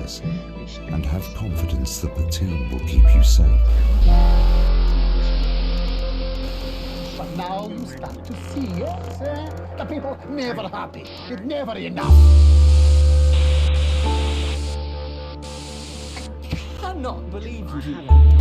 friends and have confidence that the till will keep you safe. But now you start to see, yes, the people never happy. It's never enough. I cannot believe you haven't.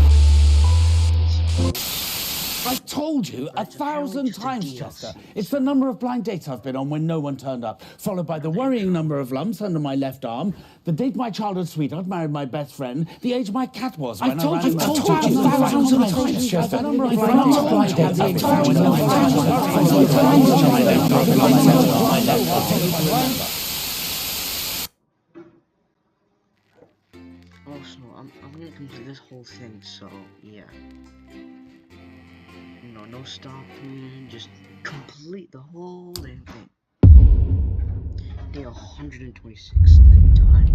I've told you 1,000 times, Chester. It's the number of blind dates I've been on when no one turned up, followed by the worrying number of lumps under my left arm, the date my childhood sweetheart married my best friend, the age my cat was when I ran I've told you 1,000 times, Chester. The number of blind dates I've been on when no one turned up, followed by the age my left arm, lumps under my left arm. Also, I'm gonna complete this whole thing, so yeah. No stopping, just complete the whole damn thing. Day 126 the time.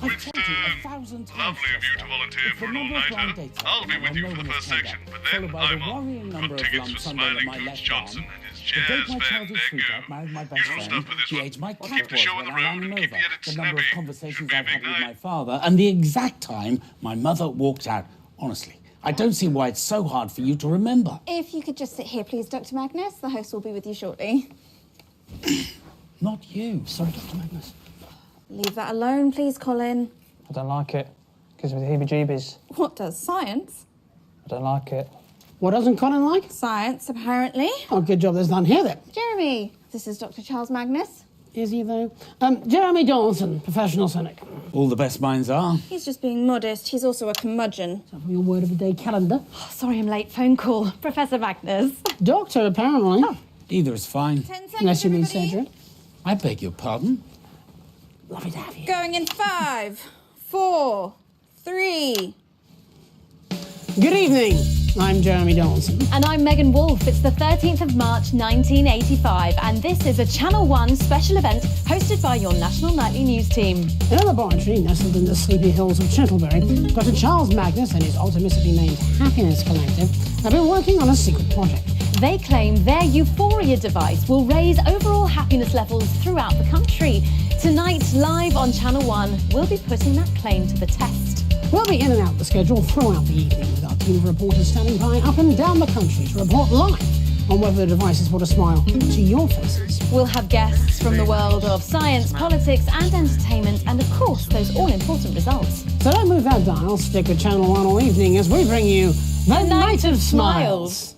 I've told you 1,000 times. Lovely of you to volunteer for an all-nighter. I'll be with you for the first section, but then I'm off. Got tickets for Smiling Coach Johnson and his jazz band, they're go. Usual stuff for this one. Keep the show on the road and keep the edits snappy. Should be a big night. My father, and the exact time my mother walked out. Honestly, I don't see why it's so hard for you to remember. If you could just sit here, please, Dr. Magnus. The host will be with you shortly. Not you. Sorry, Dr. Magnus. Leave that alone, please, Colin. I don't like it. Gives me the heebie-jeebies. What does? Science? I don't like it. What doesn't Colin like? Science, apparently. Oh, good job there's none here then. Jeremy, this is Dr. Charles Magnus. Is he, though? Jeremy Donaldson, professional cynic. All the best minds are. He's just being modest. He's also a curmudgeon. So from your word of the day calendar. Oh, sorry I'm late. Phone call. Professor Magnus. Doctor, apparently. Oh. Either is fine. 10 seconds, Unless you mean everybody. surgery. I beg your pardon? Lovely to have you. Going in 5, 4, 3. Good evening. I'm Jeremy Donaldson. And I'm Megan Wolfe. It's the 13th of March 1985, and this is a Channel 1 special event hosted by your national nightly news team. In a laboratory nestled in the sleepy hills of Chettlebury, Dr. Charles Magnus and his optimistically named Happiness Collective have been working on a secret project. They claim their Euphoria device will raise overall happiness levels throughout the country. Tonight, live on Channel 1, we'll be putting that claim to the test. We'll be in and out the schedule throughout the evening with our team of reporters standing by up and down the country to report live on whether the device has brought a smile to your faces. We'll have guests from the world of science, politics and entertainment, and of course, those all-important results. So don't move that dial, stick with Channel 1 all evening as we bring you The Night of Smiles.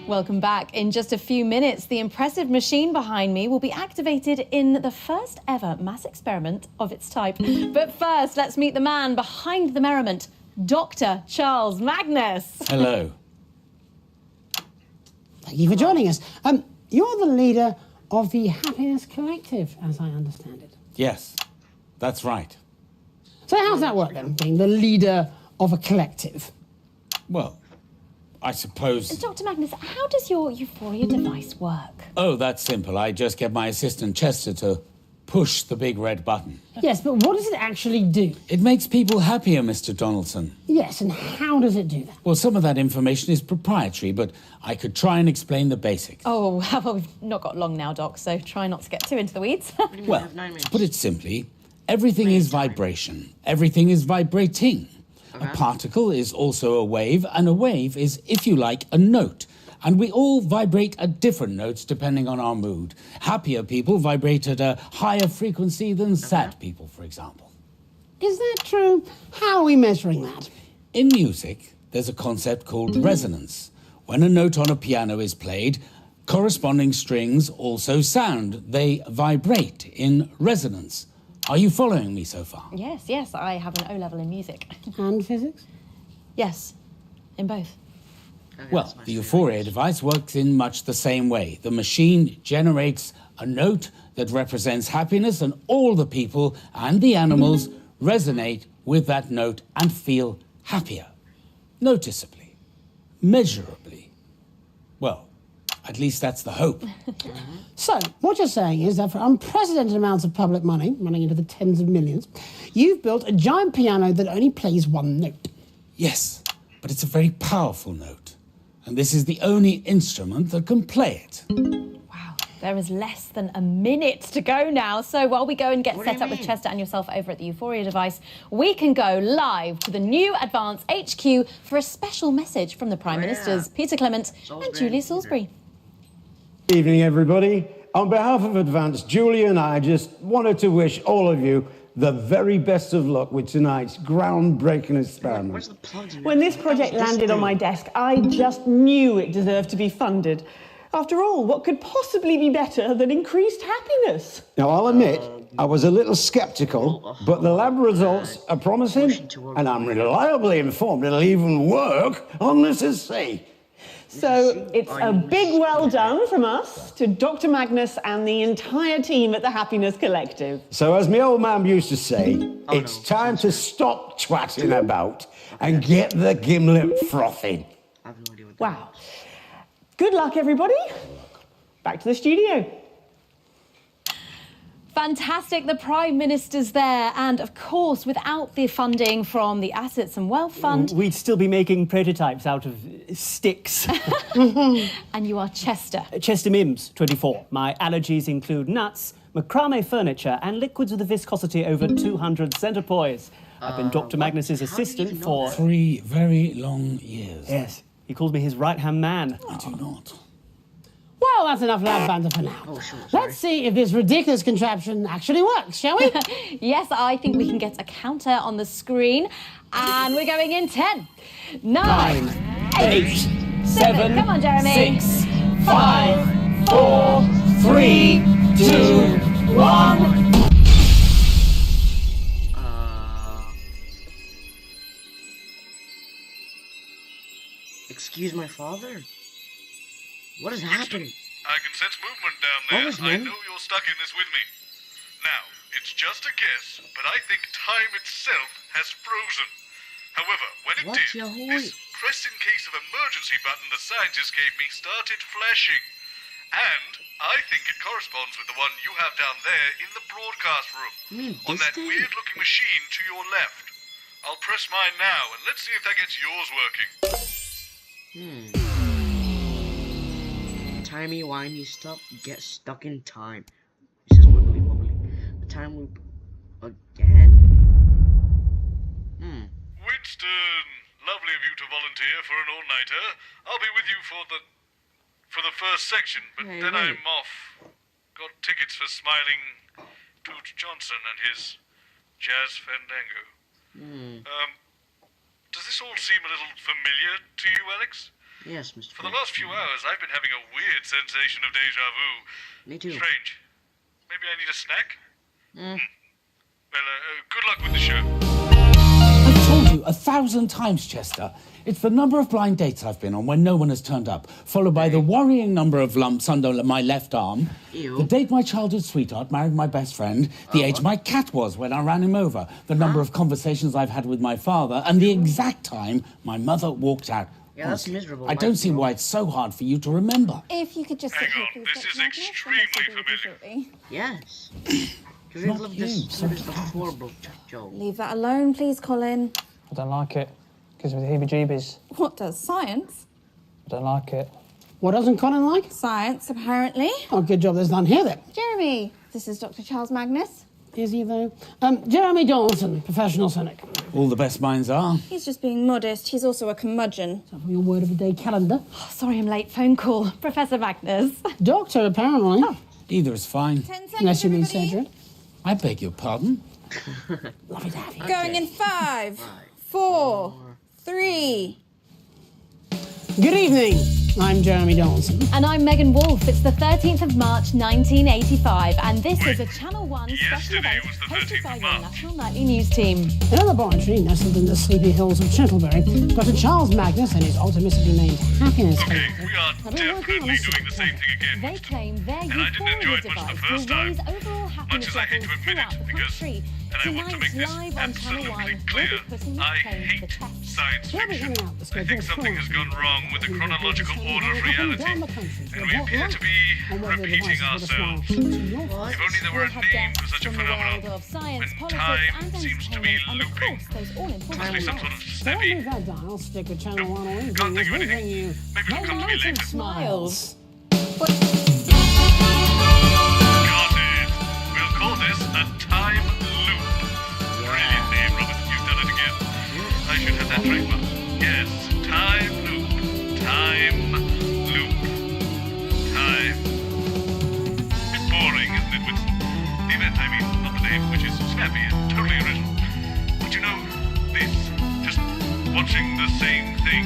Welcome back. In just a few minutes, the impressive machine behind me will be activated in the first ever mass experiment of its type. But first, let's meet the man behind the merriment, Dr. Charles Magnus. Hello. Thank you for joining us. You're the leader of the Happiness Collective, as I understand it. Yes, that's right. So how's that work then, being the leader of a collective? Well, I suppose... Dr. Magnus, how does your Euphoria device work? Oh, that's simple. I just get my assistant Chester to push the big red button. Yes, but what does it actually do? It makes people happier, Mr. Donaldson. Yes, and how does it do that? Well, some of that information is proprietary, but I could try and explain the basics. Oh, well, we've not got long now, Doc, so try not to get too into the weeds. Well, to put it simply, everything is vibration. Everything is vibrating. A particle is also a wave, and a wave is, if you like, a note. And we all vibrate at different notes depending on our mood. Happier people vibrate at a higher frequency than sad people, for example. Is that true? How are we measuring that? In music, there's a concept called resonance. When a note on a piano is played, Corresponding strings also sound. They vibrate in resonance. Are you following me so far? Yes, I have an O-level in music. And physics? Yes, in both. Well, the Euphoria device works in much the same way. The machine generates a note that represents happiness, and all the people and the animals resonate with that note and feel happier. Noticeably. Measurably. Well, at least that's the hope. So, what you're saying is that for unprecedented amounts of public money, running into the tens of millions, you've built a giant piano that only plays one note. Yes, but it's a very powerful note. And this is the only instrument that can play it. Wow, there is less than a minute to go now. So while we go and get What do set you up with mean? Chester and yourself over at the Euphoria device, we can go live to the new Advance HQ for a special message from the Prime Oh, yeah. Ministers, Peter Clement and Salisbury Julia and Salisbury. Evening, everybody. On behalf of Advance, Julie and I just wanted to wish all of you the very best of luck with tonight's groundbreaking Where's experiment. the plugs in When it? this project That was landed on my desk, I just knew it deserved to be funded. After all, what could possibly be better than increased happiness? Now, I'll admit, I was a little skeptical, but the lab results are promising, and I'm reliably informed it'll even work on this sea. So it's a big well done from us to Dr. Magnus and the entire team at the Happiness Collective. So, as my old man used to say, it's time to stop twatting about and get the gimlet frothing. I have no idea what that Wow. Good luck, everybody. Back to the studio. Fantastic, the Prime Minister's there. And of course, without the funding from the Assets and Wealth Fund, We'd still be making prototypes out of sticks. and you are Chester. Chester Mims, 24. My allergies include nuts, macrame furniture, and liquids with a viscosity over 200 centipoise. I've been Dr. Magnus's How do you assistant even know for... that? 3 very long years. Yes, he calls me his right-hand man. I do not. Well, that's enough lab banter for now. Oh, sure, sorry. Let's see if this ridiculous contraption actually works, shall we? Yes, I think we can get a counter on the screen. And we're going in 10, 9, 8, 7. Come on, Jeremy. 6, 5, 4, 3, 2, 1. Excuse my father? What is happening? I can sense movement down What there. was I that? know you're stuck in this with me. Now, it's just a guess, but I think time itself has frozen. However, when it What, did, Yahoo? this press in case of emergency button the scientist gave me started flashing. And I think it corresponds with the one you have down there in the broadcast room. You mean On this that thing? weird-looking machine to your left. I'll press mine now, and let's see if that gets yours working. Timey wimey stuff, get stuck in time. It says wibbly wobbly. The time loop again. Winston, lovely of you to volunteer for an all-nighter. I'll be with you for the first section, but Hey, then wait. I'm off. Got tickets for Smiling Toots Johnson and his Jazz Fandango. Does this all seem a little familiar to you, Alex? Yes, Mr. For the last few hours, I've been having a weird sensation of deja vu. Me too. Strange. Maybe I need a snack? Well, good luck with the show. I've told you 1,000 times, Chester. It's the number of blind dates I've been on when no one has turned up, followed by the worrying number of lumps under my left arm, Ew. the date my childhood sweetheart married my best friend, the age my cat was when I ran him over, the number of conversations I've had with my father, and the exact time my mother walked out. Yeah, that's Honestly, miserable, I don't Mike. see why it's so hard for you to remember. If you could just sit Hang here, on, please, this Dr. is Magnus. extremely The host will be with you familiar. shortly. Yes. Because we love this. What is the horrible Joe? Leave that alone, please, Colin. I don't like it. Gives me the heebie-jeebies. What does science? I don't like it. What doesn't Colin like? Science, apparently. Oh, good job there's none here then. Jeremy, this is Dr. Charles Magnus. Is he, though? Jeremy Dawson, professional cynic. All the best minds are. He's just being modest. He's also a curmudgeon. From your word of the day calendar. Sorry I'm late, phone call. Professor Magnus. Doctor, apparently. Either is fine. 10 seconds, Unless you mean everybody. Cedric. I beg your pardon. Lovely to have you. Going in 5, 4, 3. Good evening. I'm Jeremy Donaldson. And I'm Megan Wolfe. It's the 13th of March, 1985, and this is a Channel 1 special Yesterday event was the hosted 13th by of your March. National Nightly News team. In a laboratory nestled in the sleepy hills of Chantlebury, Dr. Charles Magnus and his optimistically named Happiness Okay, Collective we are have been working on definitely a doing the same thing again. They claim their And I didn't enjoy euphoria it much the device first will time. raise overall happiness as I hate levels to admit throughout it, the because- country. And I want to make Tonight, this live on Channel 1, absolutely we'll clear. be putting that I claim to hate the test. science We'll be fiction. in and out the I schedule think something has gone wrong with the chronological order of reality, and we appear to be repeating ourselves. If only there were a name for such a phenomenon, Science, when politics, time and seems to be entertainment, and of looping. course, those all-important Must be some sort of results. Don't snappy. move that dial, stick with Channel 1 or anything. Can't think of We'll anything. bring you Maybe it'll come to me later. Smiles. Got it. We'll call this a time loop. Brilliant name, Robert. You've done it again. I should have that trademark. Yes, time loop. Time loop. Time. Bit boring, isn't it, Winston? The event, I mean, not the name, which is snappy and totally original. But you know, this, just watching the same thing.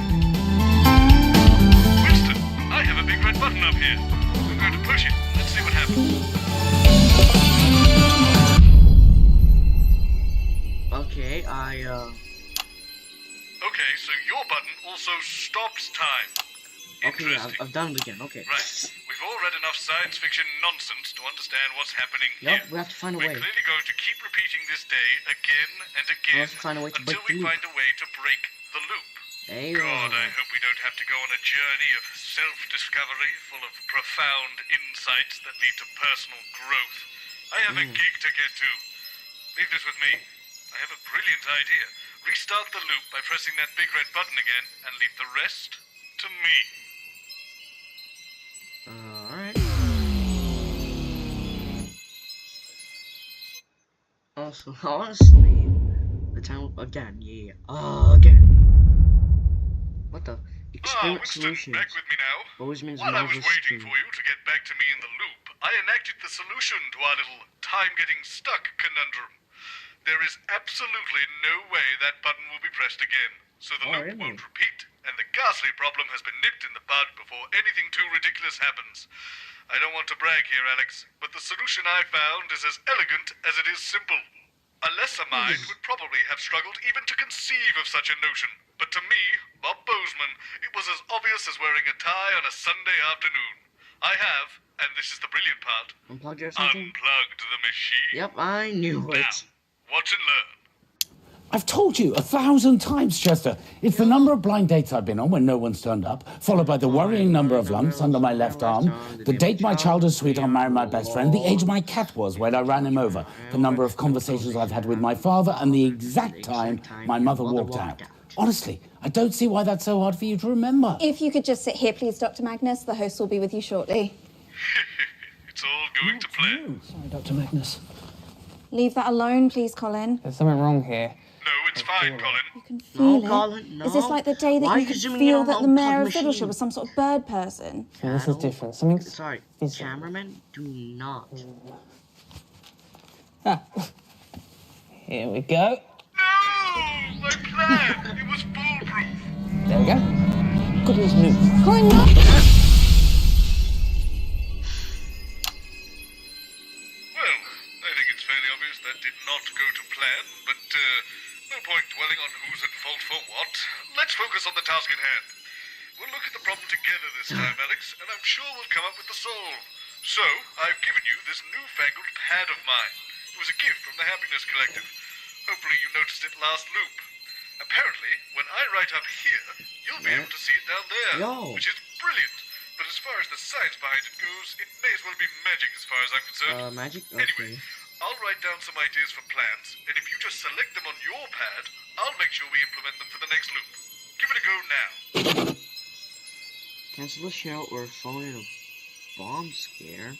Winston, I have a big red button up here. I'm going to push it. Let's see what happens. Okay, Okay, so your button also stops time. Okay, yeah, Interesting. I've done it again. Okay. Right. We've all read enough science fiction nonsense to understand what's happening Yep, here. we have to find a We're way. clearly going to keep repeating this day again and again have to find a way to until break we the loop. find a way to break the loop. Hey, God, I hope we don't have to go on a journey of self-discovery full of profound insights that lead to personal growth. I have a gig to get to. Leave this with me. I have a brilliant idea. Restart the loop by pressing that big red button again and leave the rest to me. Alright. Also, honestly, the time again, yeah. Again. What the? Experiment Winston, solutions. back with me now. Always means While I was marvelous waiting spin. for you to get back to me in the loop, I enacted the solution to our little time-getting-stuck conundrum. There is absolutely no way that button will be pressed again, so the loop really? won't repeat, and the ghastly problem has been nipped in the bud before anything too ridiculous happens. I don't want to brag here, Alex, but the solution I found is as elegant as it is simple. A lesser mind would probably have struggled even to conceive of such a notion, but to me, Bob Bozeman, it was as obvious as wearing a tie on a Sunday afternoon. I have, and this is the brilliant part, Unplugged or something? unplugged the machine. Yep, I knew Now, it. watch and learn. I've told you 1,000 times, Chester. It's the number of blind dates I've been on when no one's turned up, followed by the worrying number of lumps under my left arm, the date my childhood sweetheart married my best friend, the age my cat was when I ran him over, the number of conversations I've had with my father, and the exact time my mother walked out. Honestly, I don't see why that's so hard for you to remember. If you could just sit here, please, Dr. Magnus. The host will be with you shortly. It's all going to plan. Sorry, Dr. Magnus. Leave that alone, please, Colin. There's something wrong here. No, it's fine, Colin. You can feel it. Colin, no. Is this like the day that Why are you you could zooming in feel on that the the mayor of unplugged Fiddleshire machine? was some sort of bird person? Yeah, this is different. Something's... Sorry, Is- cameraman, do not. Here we go. No! My plan! It was foolproof! There we go. Goodness me. Colin, no! Well, I think it's fairly obvious that did not go to plan, but no point dwelling on who's at fault for what. Let's focus on the task at hand. We'll look at the problem together this time, Alex, and I'm sure we'll come up with the solve. So, I've given you this newfangled pad of mine. It was a gift from the Happiness Collective. Hopefully you noticed it last loop. Apparently, when I write up here, you'll be able to see it down there, Yo. which is brilliant. But as far as the science behind it goes, it may as well be magic as far as I'm concerned. Magic? Anyway, Okay. I'll write down some ideas for plans, and if you just select them on your pad, I'll make sure we implement them for the next loop. Give it a go now. Cancel the show or fall in a bomb scare.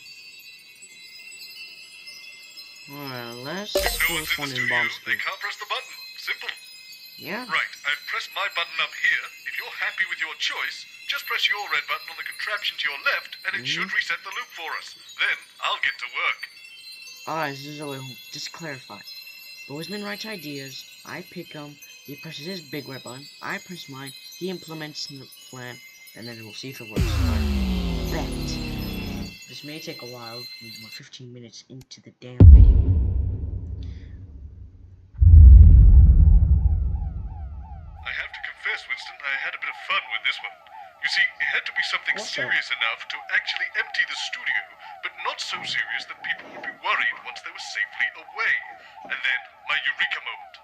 Alright, let's If no do one's in one the in studio, bomb they scare. can't press the button. Simple. Yeah? Right, I've pressed my button up here. If you're happy with your choice, just press your red button on the contraption to your left, and it should reset the loop for us. Then, I'll get to work. Alright, this is a little, just to clarify. Bozeman writes ideas, I pick them, he presses his big red button, I press mine, he implements the plan, and then we'll see if it works. I bet this may take a while. We're 15 minutes into the damn video. I have to confess, Winston, I had a bit of fun with this one. You see, it had to be something serious enough to actually empty the studio, but not so serious that people would be worried once they were safely away. And then, my eureka moment.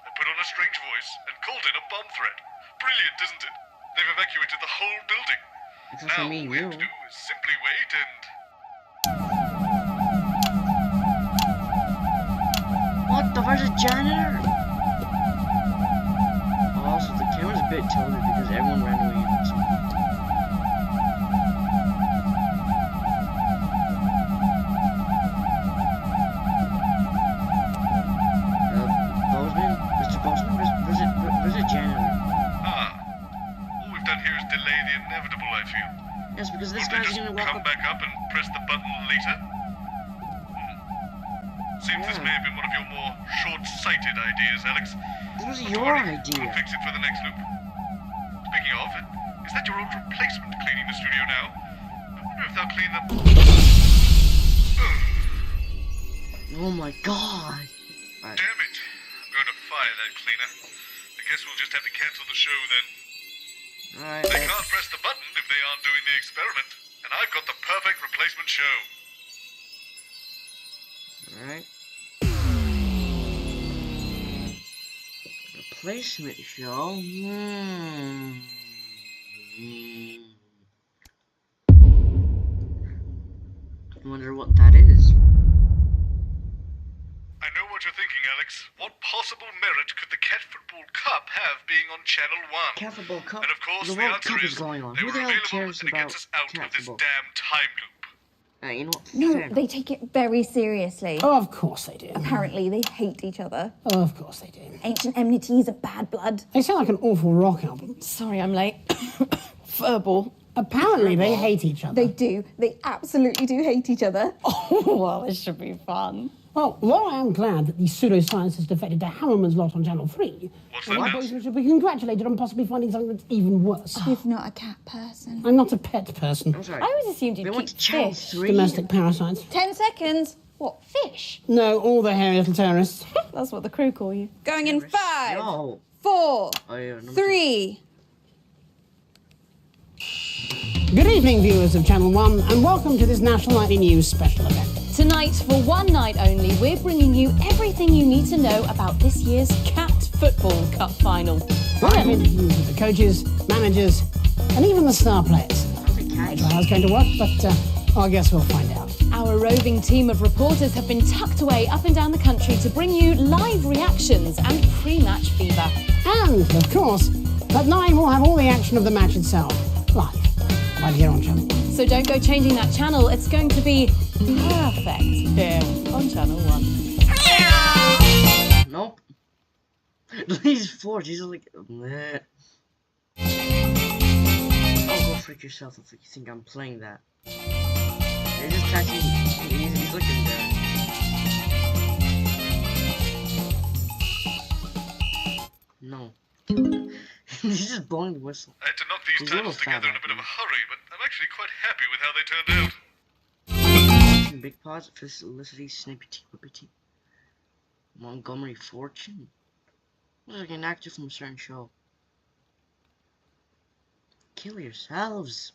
I put on a strange voice and called in a bomb threat. Brilliant, isn't it? They've evacuated the whole building. Now, all we have to do is simply wait and... What the? Where's the janitor? Also, the camera's a bit tilted because everyone ran away. Bozeman? Mr. Bozeman? Where's the janitor? All we've done here is delay the inevitable, I feel. Yes, because this Won't they guy's just gonna walk come up. back up and press the button later? Seems this may have been one of your more short-sighted ideas, Alex. This was Not to your worry, idea. We'll fix it for the next loop. Speaking of, is that your old replacement cleaning the studio now? I wonder if they'll clean the... Oh my god. Damn it. I'm going to fire that cleaner. I guess we'll just have to cancel the show then. Alright. They can't press the button if they aren't doing the experiment. And I've got the perfect replacement show. Alright. Replacement show? I wonder what that is. I know what you're thinking, Alex. What possible merit could the Cat Football Cup have being on Channel 1? Cat Football Cup? And of course, The the World answer Cup is is going on. they Who were the hell available cares and it about gets us out cat of this football? damn time loop. You know what? No, Fair. they take it very seriously. Oh, of course they do. Apparently, they hate each other. Oh, of course they do. Ancient enmities of bad blood. They sound like an awful rock album. Sorry, I'm late. Furball. Apparently they hate each other. They do. They absolutely do hate each other. Oh, well, this should be fun. Well, while I am glad that the pseudoscience has defected to Hammerman's lot on Channel 3, What's my that? boys should be congratulated on possibly finding something that's even worse. You're not a cat person. I'm not a pet person. I'm sorry. I always assumed you'd They keep went to Channel fish. 3. Domestic parasites. 10 seconds. What, fish? No, all the hairy little terrorists. That's what the crew call you. Going in 5, No. 4, Oh, yeah, number 3. Good evening, viewers of Channel 1, and welcome to this National Nightly News special event. Tonight, for one night only, we're bringing you everything you need to know about this year's Cat Football Cup final. I have interviews with the coaches, managers, and even the star players. I don't know how it's going to work, but I guess we'll find out. Our roving team of reporters have been tucked away up and down the country to bring you live reactions and pre-match fever. And, of course, at 9 we'll have all the action of the match itself, live, right here on Channel 1. So don't go changing that channel. It's going to be perfect here on Channel 1. Nope. These four, these are like... Meh. Oh, go freak yourself if you think I'm playing that. They're just catching... He's looking there. No. He's just blowing the whistle. I had to knock these He's a titles little together in a fat, bit of a hurry, but I'm actually quite happy with how they turned out. Big pause, Felicity, Snippety, Whippety. Montgomery Fortune? Looks like an actor from a certain show. Kill yourselves.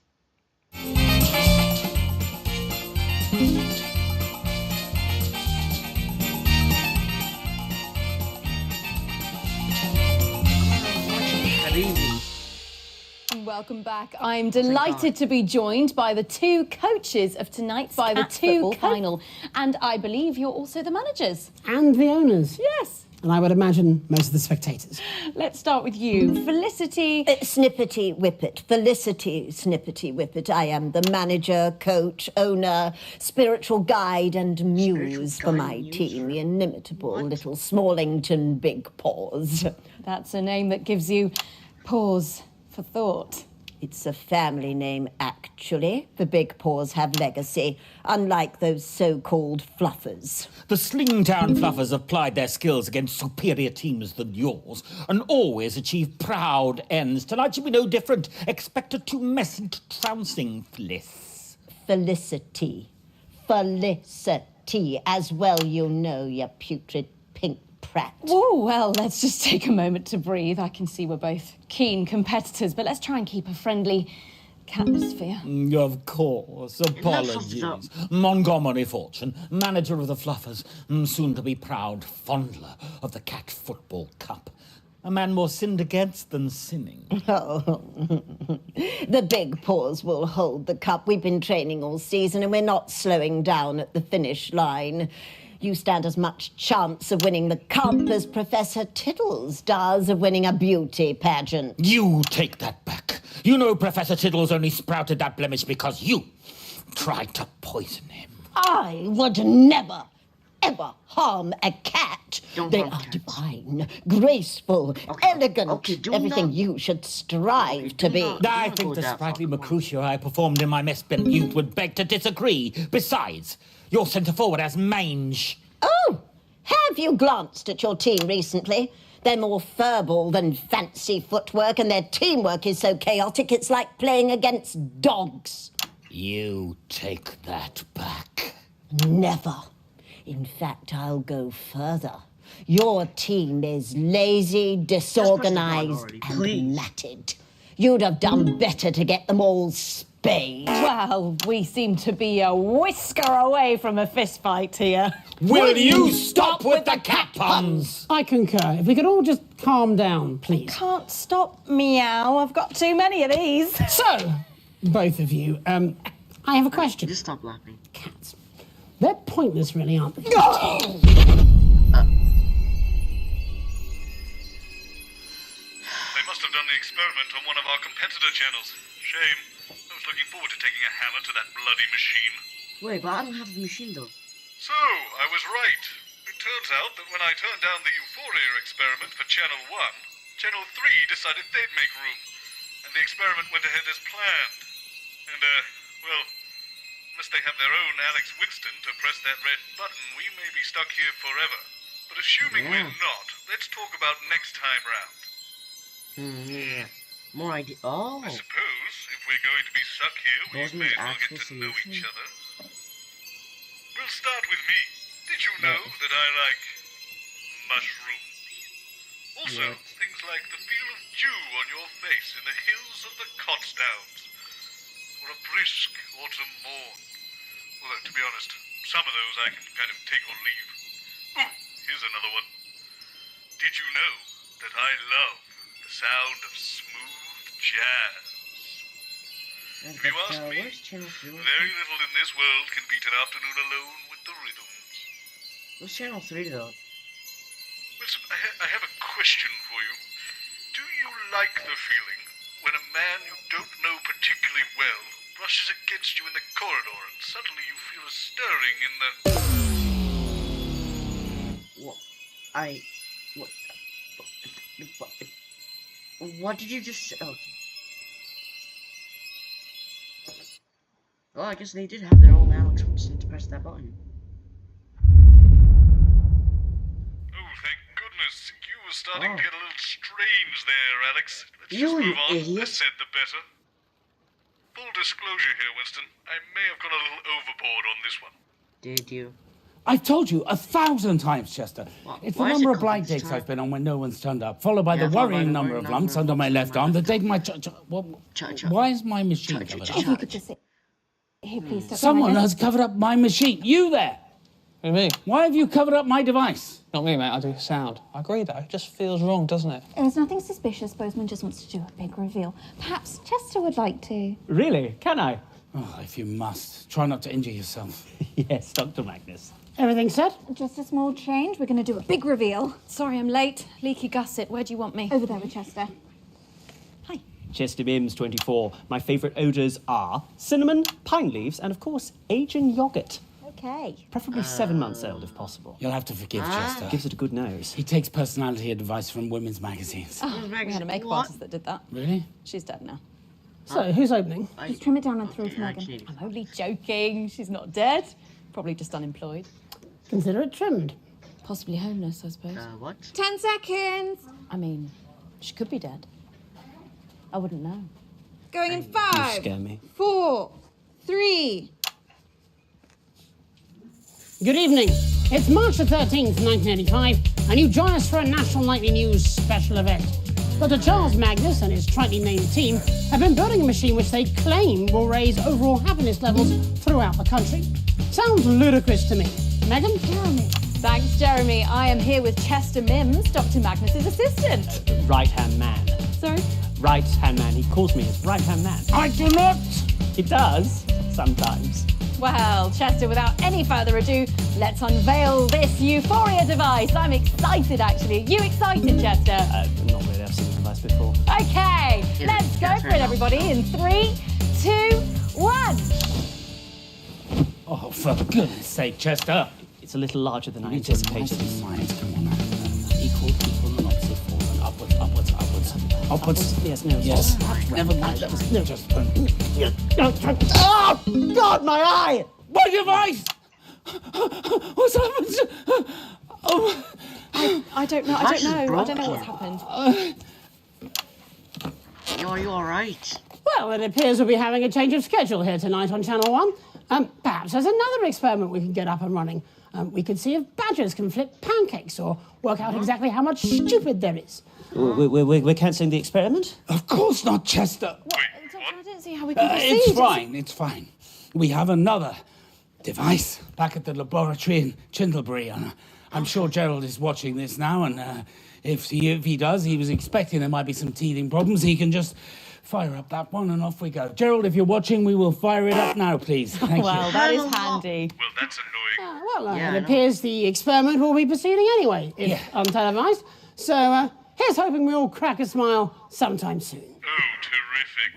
Welcome back. I'm delighted to be joined by the two coaches of tonight's Cat Football final. And I believe you're also the managers. And the owners. Yes. And I would imagine most of the spectators. Let's start with you. Felicity. Snippety Whippet. Felicity Snippety Whippet. I am the manager, coach, owner, spiritual guide and muse for my team, the inimitable little Smallington Big Paws. That's a name that gives you pause for thought. It's a family name, actually. The Big Paws have legacy, unlike those so-called fluffers. The Slingtown Fluffers have plied their skills against superior teams than yours, and always achieve proud ends. Tonight should be no different. Expect a tumescent trouncing, Fliss. Felicity. Felicity, as well you know, you putrid pink prat. Oh, well, let's just take a moment to breathe. I can see we're both keen competitors, but let's try and keep a friendly atmosphere. Of course. Apologies. Montgomery Fortune, manager of the Fluffers, soon to be proud fondler of the Cat Football Cup. A man more sinned against than sinning. Oh, the Big Paws will hold the cup. We've been training all season and we're not slowing down at the finish line. You stand as much chance of winning the cup as Professor Tittles does of winning a beauty pageant. You take that back. You know Professor Tittles only sprouted that blemish because you tried to poison him. I would never, ever harm a cat. They are cats. divine, graceful, elegant, everything you should strive to be. I think the sprightly Mercutio I performed in my mess bent youth would beg to disagree. Besides, your centre forward has mange. Oh, have you glanced at your team recently? They're more furball than fancy footwork, and their teamwork is so chaotic it's like playing against dogs. You take that back. Never. In fact, I'll go further. Your team is lazy, disorganized, and matted. You'd have done better to get them all spayed. Well, we seem to be a whisker away from a fistfight here. Will you stop with the cat puns? I concur. If we could all just calm down, please. Can't stop meow. I've got too many of these. So, both of you, I have a question. Just stop laughing. Cats. They're pointless, really, aren't they? They must have done the experiment on one of our competitor channels. Shame. I was looking forward to taking a hammer to that bloody machine. Wait, but I don't have the machine, though. So, I was right. It turns out that when I turned down the Euphoria experiment for Channel 1, Channel 3 decided they'd make room. And the experiment went ahead as planned. And, well, unless they have their own Alex Winston to press that red button, we may be stuck here forever. But assuming we're not, let's talk about next time round. Yeah. More idea. Oh. I suppose if we're going to be stuck here, we Those may mean as well get actual to know each solution. other. We'll start with me. Did you know that I like mushrooms? Also, things like the feel of dew on your face in the hills of the Cotsdowns, or a brisk autumn morn. Although, to be honest, some of those I can kind of take or leave. Ooh, here's another one. Did you know that I love the sound of smooth jazz? If you ask me, very little in this world can beat an afternoon alone with the rhythms. What's Channel 3, though? Listen, I have a question for you. Do you like the feeling when a man you don't know particularly well brushes against you in the corridor and suddenly you feel a stirring in the... What did you just say? Oh. Well, I guess they did have their own Alex Winston to press that button. Oh, thank goodness. You were starting to get a little strange there, Alex. Let's You just move on. idiot. The said the better. Full disclosure here, Winston. I may have gone a little overboard on this one. Did you? I've told you 1,000 times, Chester. It's the why is number it of blind called dates time? I've been on when no one's turned up, followed by Yeah, the followed by worrying the number worrying of lumps number under my of left arm, the date my... Why is my machine covered If you up? could just sit here, please, Dr. Someone Magnus. has covered up my machine. You there! Who, me? Why have you covered up my device? Not me, mate. I do sound. I agree, though. It just feels wrong, doesn't it? There's nothing suspicious. Bozeman just wants to do a big reveal. Perhaps Chester would like to. Really? Can I? Oh, if you must. Try not to injure yourself. Yes, Dr. Magnus. Everything set? Just a small change. We're going to do a big reveal. Sorry, I'm late. Leaky gusset. Where do you want me? Over there with Chester. Hi. Chester Mims, 24. My favourite odours are cinnamon, pine leaves, and of course, Asian yoghurt. Okay. Preferably 7 months old if possible. You'll have to forgive Chester. Gives it a good nose. He takes personality advice from women's magazines. We had a makeup artist that did that. Really? She's dead now. So, who's opening? Just trim it down and throw it to Megan. Actually, I'm only joking. She's not dead. Probably just unemployed. Consider it trimmed. Possibly homeless, I suppose. what? 10 seconds. I mean, she could be dead. I wouldn't know. Going in You 5, scare me. 4, 3. Good evening. It's March the 13th, 1985, and you join us for a National Nightly News special event. Dr. Charles Magnus and his tritely named team have been building a machine which they claim will raise overall happiness levels throughout the country. Sounds ludicrous to me. Megan? Jeremy. Thanks, Jeremy. I am here with Chester Mims, Dr. Magnus's assistant. Right-hand man. Sorry? Right-hand man. He calls me his right-hand man. I do not. He does, sometimes. Well, Chester, without any further ado, let's unveil this Euphoria device. I'm excited, actually. You excited, Chester? Not really. I've seen the device before. Okay, let's go for it, everybody. In 3, 2, 1. Oh, for goodness sake, Chester. It's a little larger than I You need to anticipated. minds. Come on now. Equal, and opposite force, and upwards. Upwards. Yes, no. Yes. Never mind. That was just. Oh, God, my eye! My device! What's happened? Oh. I don't know. I don't know. I don't know what's happened. Are you alright? Well, it appears we'll be having a change of schedule here tonight on Channel 1. Perhaps there's another experiment we can get up and running. We could see if badgers can flip pancakes or work out exactly how much stupid there is. We're cancelling the experiment? Of course not, Chester. Doctor, I don't see how we can proceed. It's fine. We have another device back at the laboratory in Chindlebury. And I'm sure Gerald is watching this now, and if he does, he was expecting there might be some teething problems. He can just fire up that one and off we go. Gerald, if you're watching, we will fire it up now, please. Thank Well, you. that is handy. Well, that's annoying. It appears the experiment will be proceeding anyway, if untelevised. So here's hoping we all crack a smile sometime soon. Oh, terrific.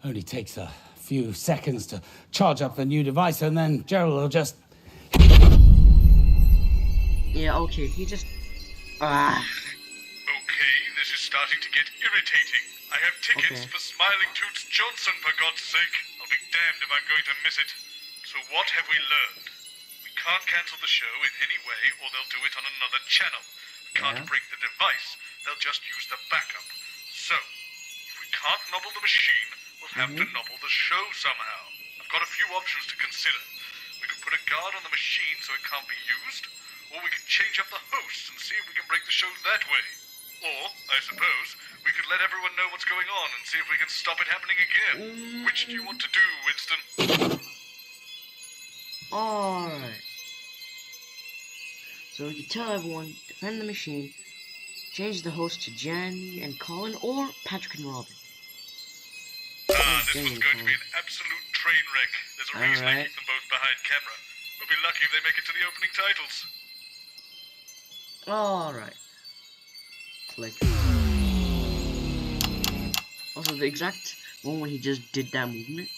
Only takes a few seconds to charge up the new device, and then Gerald will just... Yeah, okay, he just... Okay, this is starting to get irritating. I have tickets for Smiling Toots Johnson, for God's sake. I'll be damned if I'm going to miss it. So what have we learned? We can't cancel the show in any way, or they'll do it on another channel. We can't break the device. They'll just use the backup. So, if we can't nobble the machine, we'll have to nobble the show somehow. I've got a few options to consider. We could put a guard on the machine so it can't be used, or we could change up the hosts and see if we can break the show that way. Or, I suppose, we could let everyone know what's going on and see if we can stop it happening again. Which do you want to do, Winston? Alright. So we can tell everyone, defend the machine, change the host to Jen and Colin, or Patrick and Robin. This one's going to be an absolute train wreck. There's a reason I keep them both behind camera. We'll be lucky if they make it to the opening titles. Alright. Click. Also, the exact moment when he just did that movement,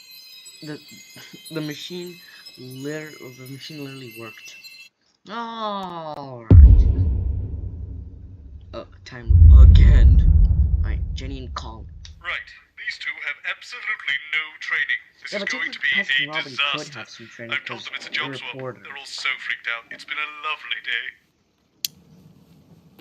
the machine literally worked. Alright. Time again. Alright, Jenny and Colin. Right. These two have absolutely no training. This is going to be Patrick and a Robin could disaster. have some training I've told them it's a job swap. They're all so freaked out. It's been a lovely day.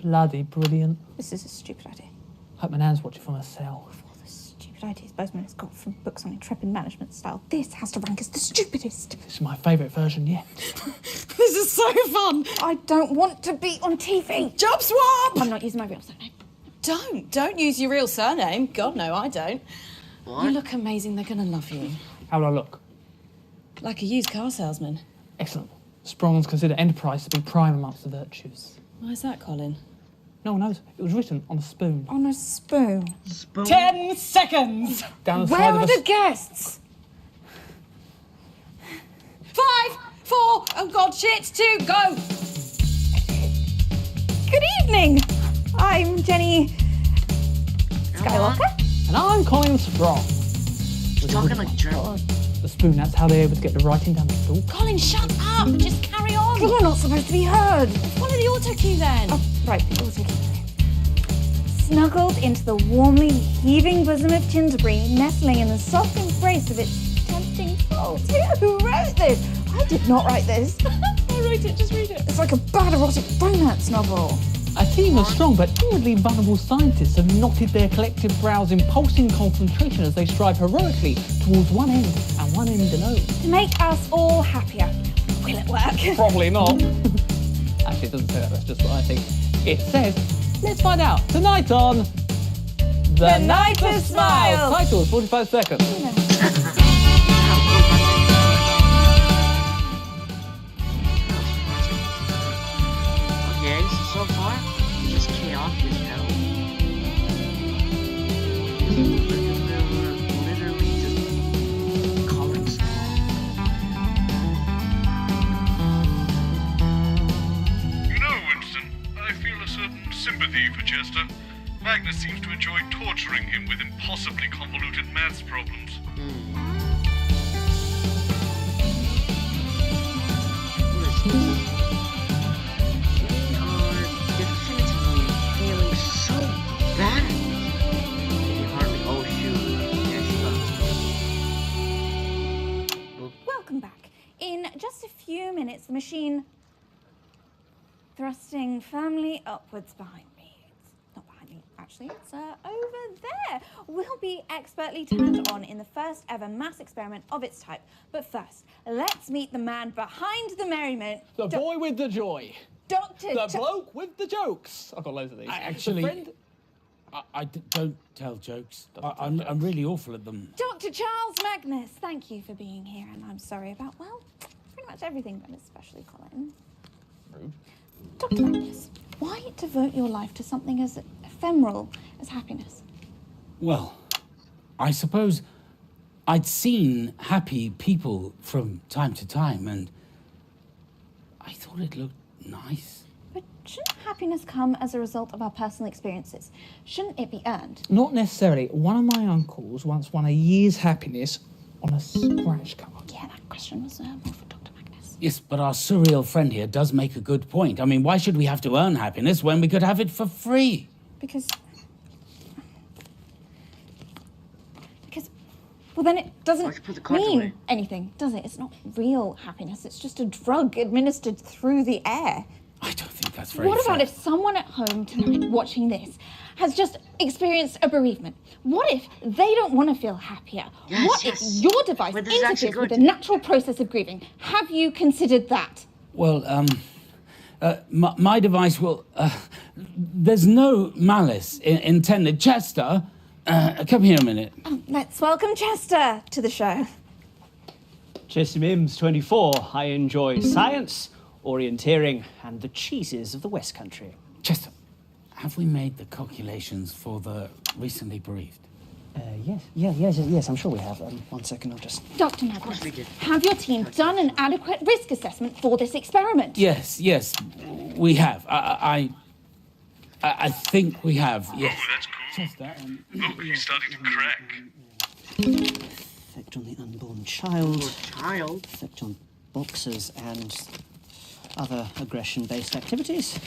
Bloody brilliant. This is a stupid idea. Hope my nan's watching from her cell. Of all the stupid ideas Bozeman has got from books on intrepid management style, this has to rank as the stupidest. This is my favourite version yet. This is so fun. I don't want to be on TV. Job swap. I'm not using my real surname. Don't use your real surname. God, no, I don't. What? You look amazing. They're going to love you. How will I look? Like a used car salesman. Excellent. Sprongs consider enterprise to be prime amongst the virtues. Why is that, Colin? No one knows. It was written on a spoon. On a spoon. 10 seconds. Down the Where side are of the guests? 5, 4, oh God, shit, 2, go. Good evening. I'm Jenny Skywalker. And I'm Colin Sprong. She's talking like Gerald. The spoon, that's how they're able to get the writing down the stool. Colin, shut up. Just carry on. You're not supposed to be heard. Follow the auto cue then. Oh, right, the auto cue. Snuggled into the warmly heaving bosom of Tinderbury, nestling in the soft embrace of its tempting folds. Who wrote this? I did not write this. I wrote it, just read it. It's like a bad erotic romance novel. A team of strong but inwardly vulnerable scientists have knotted their collective brows in pulsing concentration as they strive heroically towards one end and one end alone. To make us all happier. Will it work? Probably not. Actually, it doesn't say that, that's just what I think. It says, let's find out. Tonight on The Night of Smiles. Title, 45 seconds. Okay, so far, just chaotic as hell. Literally just calling small. You know, Winston, I feel a certain sympathy for Chester. Magnus seems to enjoy torturing him with impossibly convoluted maths problems. What is this? They are definitively feeling so bad. They hardly. Oh shoot! Yeah, she got. Welcome back. In just a few minutes, the machine thrusting firmly upwards behind me. It's not behind me, actually. It's over there. Will be expertly turned on in the first ever mass experiment of its type. But first, let's meet the man behind the merriment. The boy with the joy. Dr. The bloke with the jokes. I've got loads of these. I don't tell jokes. I'm really awful at them. Dr. Charles Magnus, thank you for being here, and I'm sorry about, well, pretty much everything, but especially Colin. Rude. Dr. Magnus, why devote your life to something as ephemeral as happiness? Well, I suppose I'd seen happy people from time to time, and I thought it looked nice. But shouldn't happiness come as a result of our personal experiences? Shouldn't it be earned? Not necessarily. One of my uncles once won a year's happiness on a scratch card. Yeah, that question was more for Dr. Magnus. Yes, but our surreal friend here does make a good point. I mean, why should we have to earn happiness when we could have it for free? Because, well, then it doesn't mean anything, does it? It's not real happiness. It's just a drug administered through the air. I don't think that's very What about if someone at home tonight watching this has just experienced a bereavement? What if they don't want to feel happier? Yes, what yes. if your device But this is actually interferes with good. the natural process of grieving? Have you considered that? Well, my device will... there's no malice intended. Chester, come here a minute. Let's welcome Chester to the show. Chester Mims, 24. I enjoy science, orienteering, and the cheeses of the West Country. Chester, have we made the calculations for the recently bereaved? Yes, I'm sure we have. 1 second, I'll just... Dr. Magnus, have your team done an adequate risk assessment for this experiment? Yes, we have. I think we have, yes. Oh, that's cool. Chester, He's starting to crack. Effect on the unborn child. Effect on boxers and other aggression-based activities.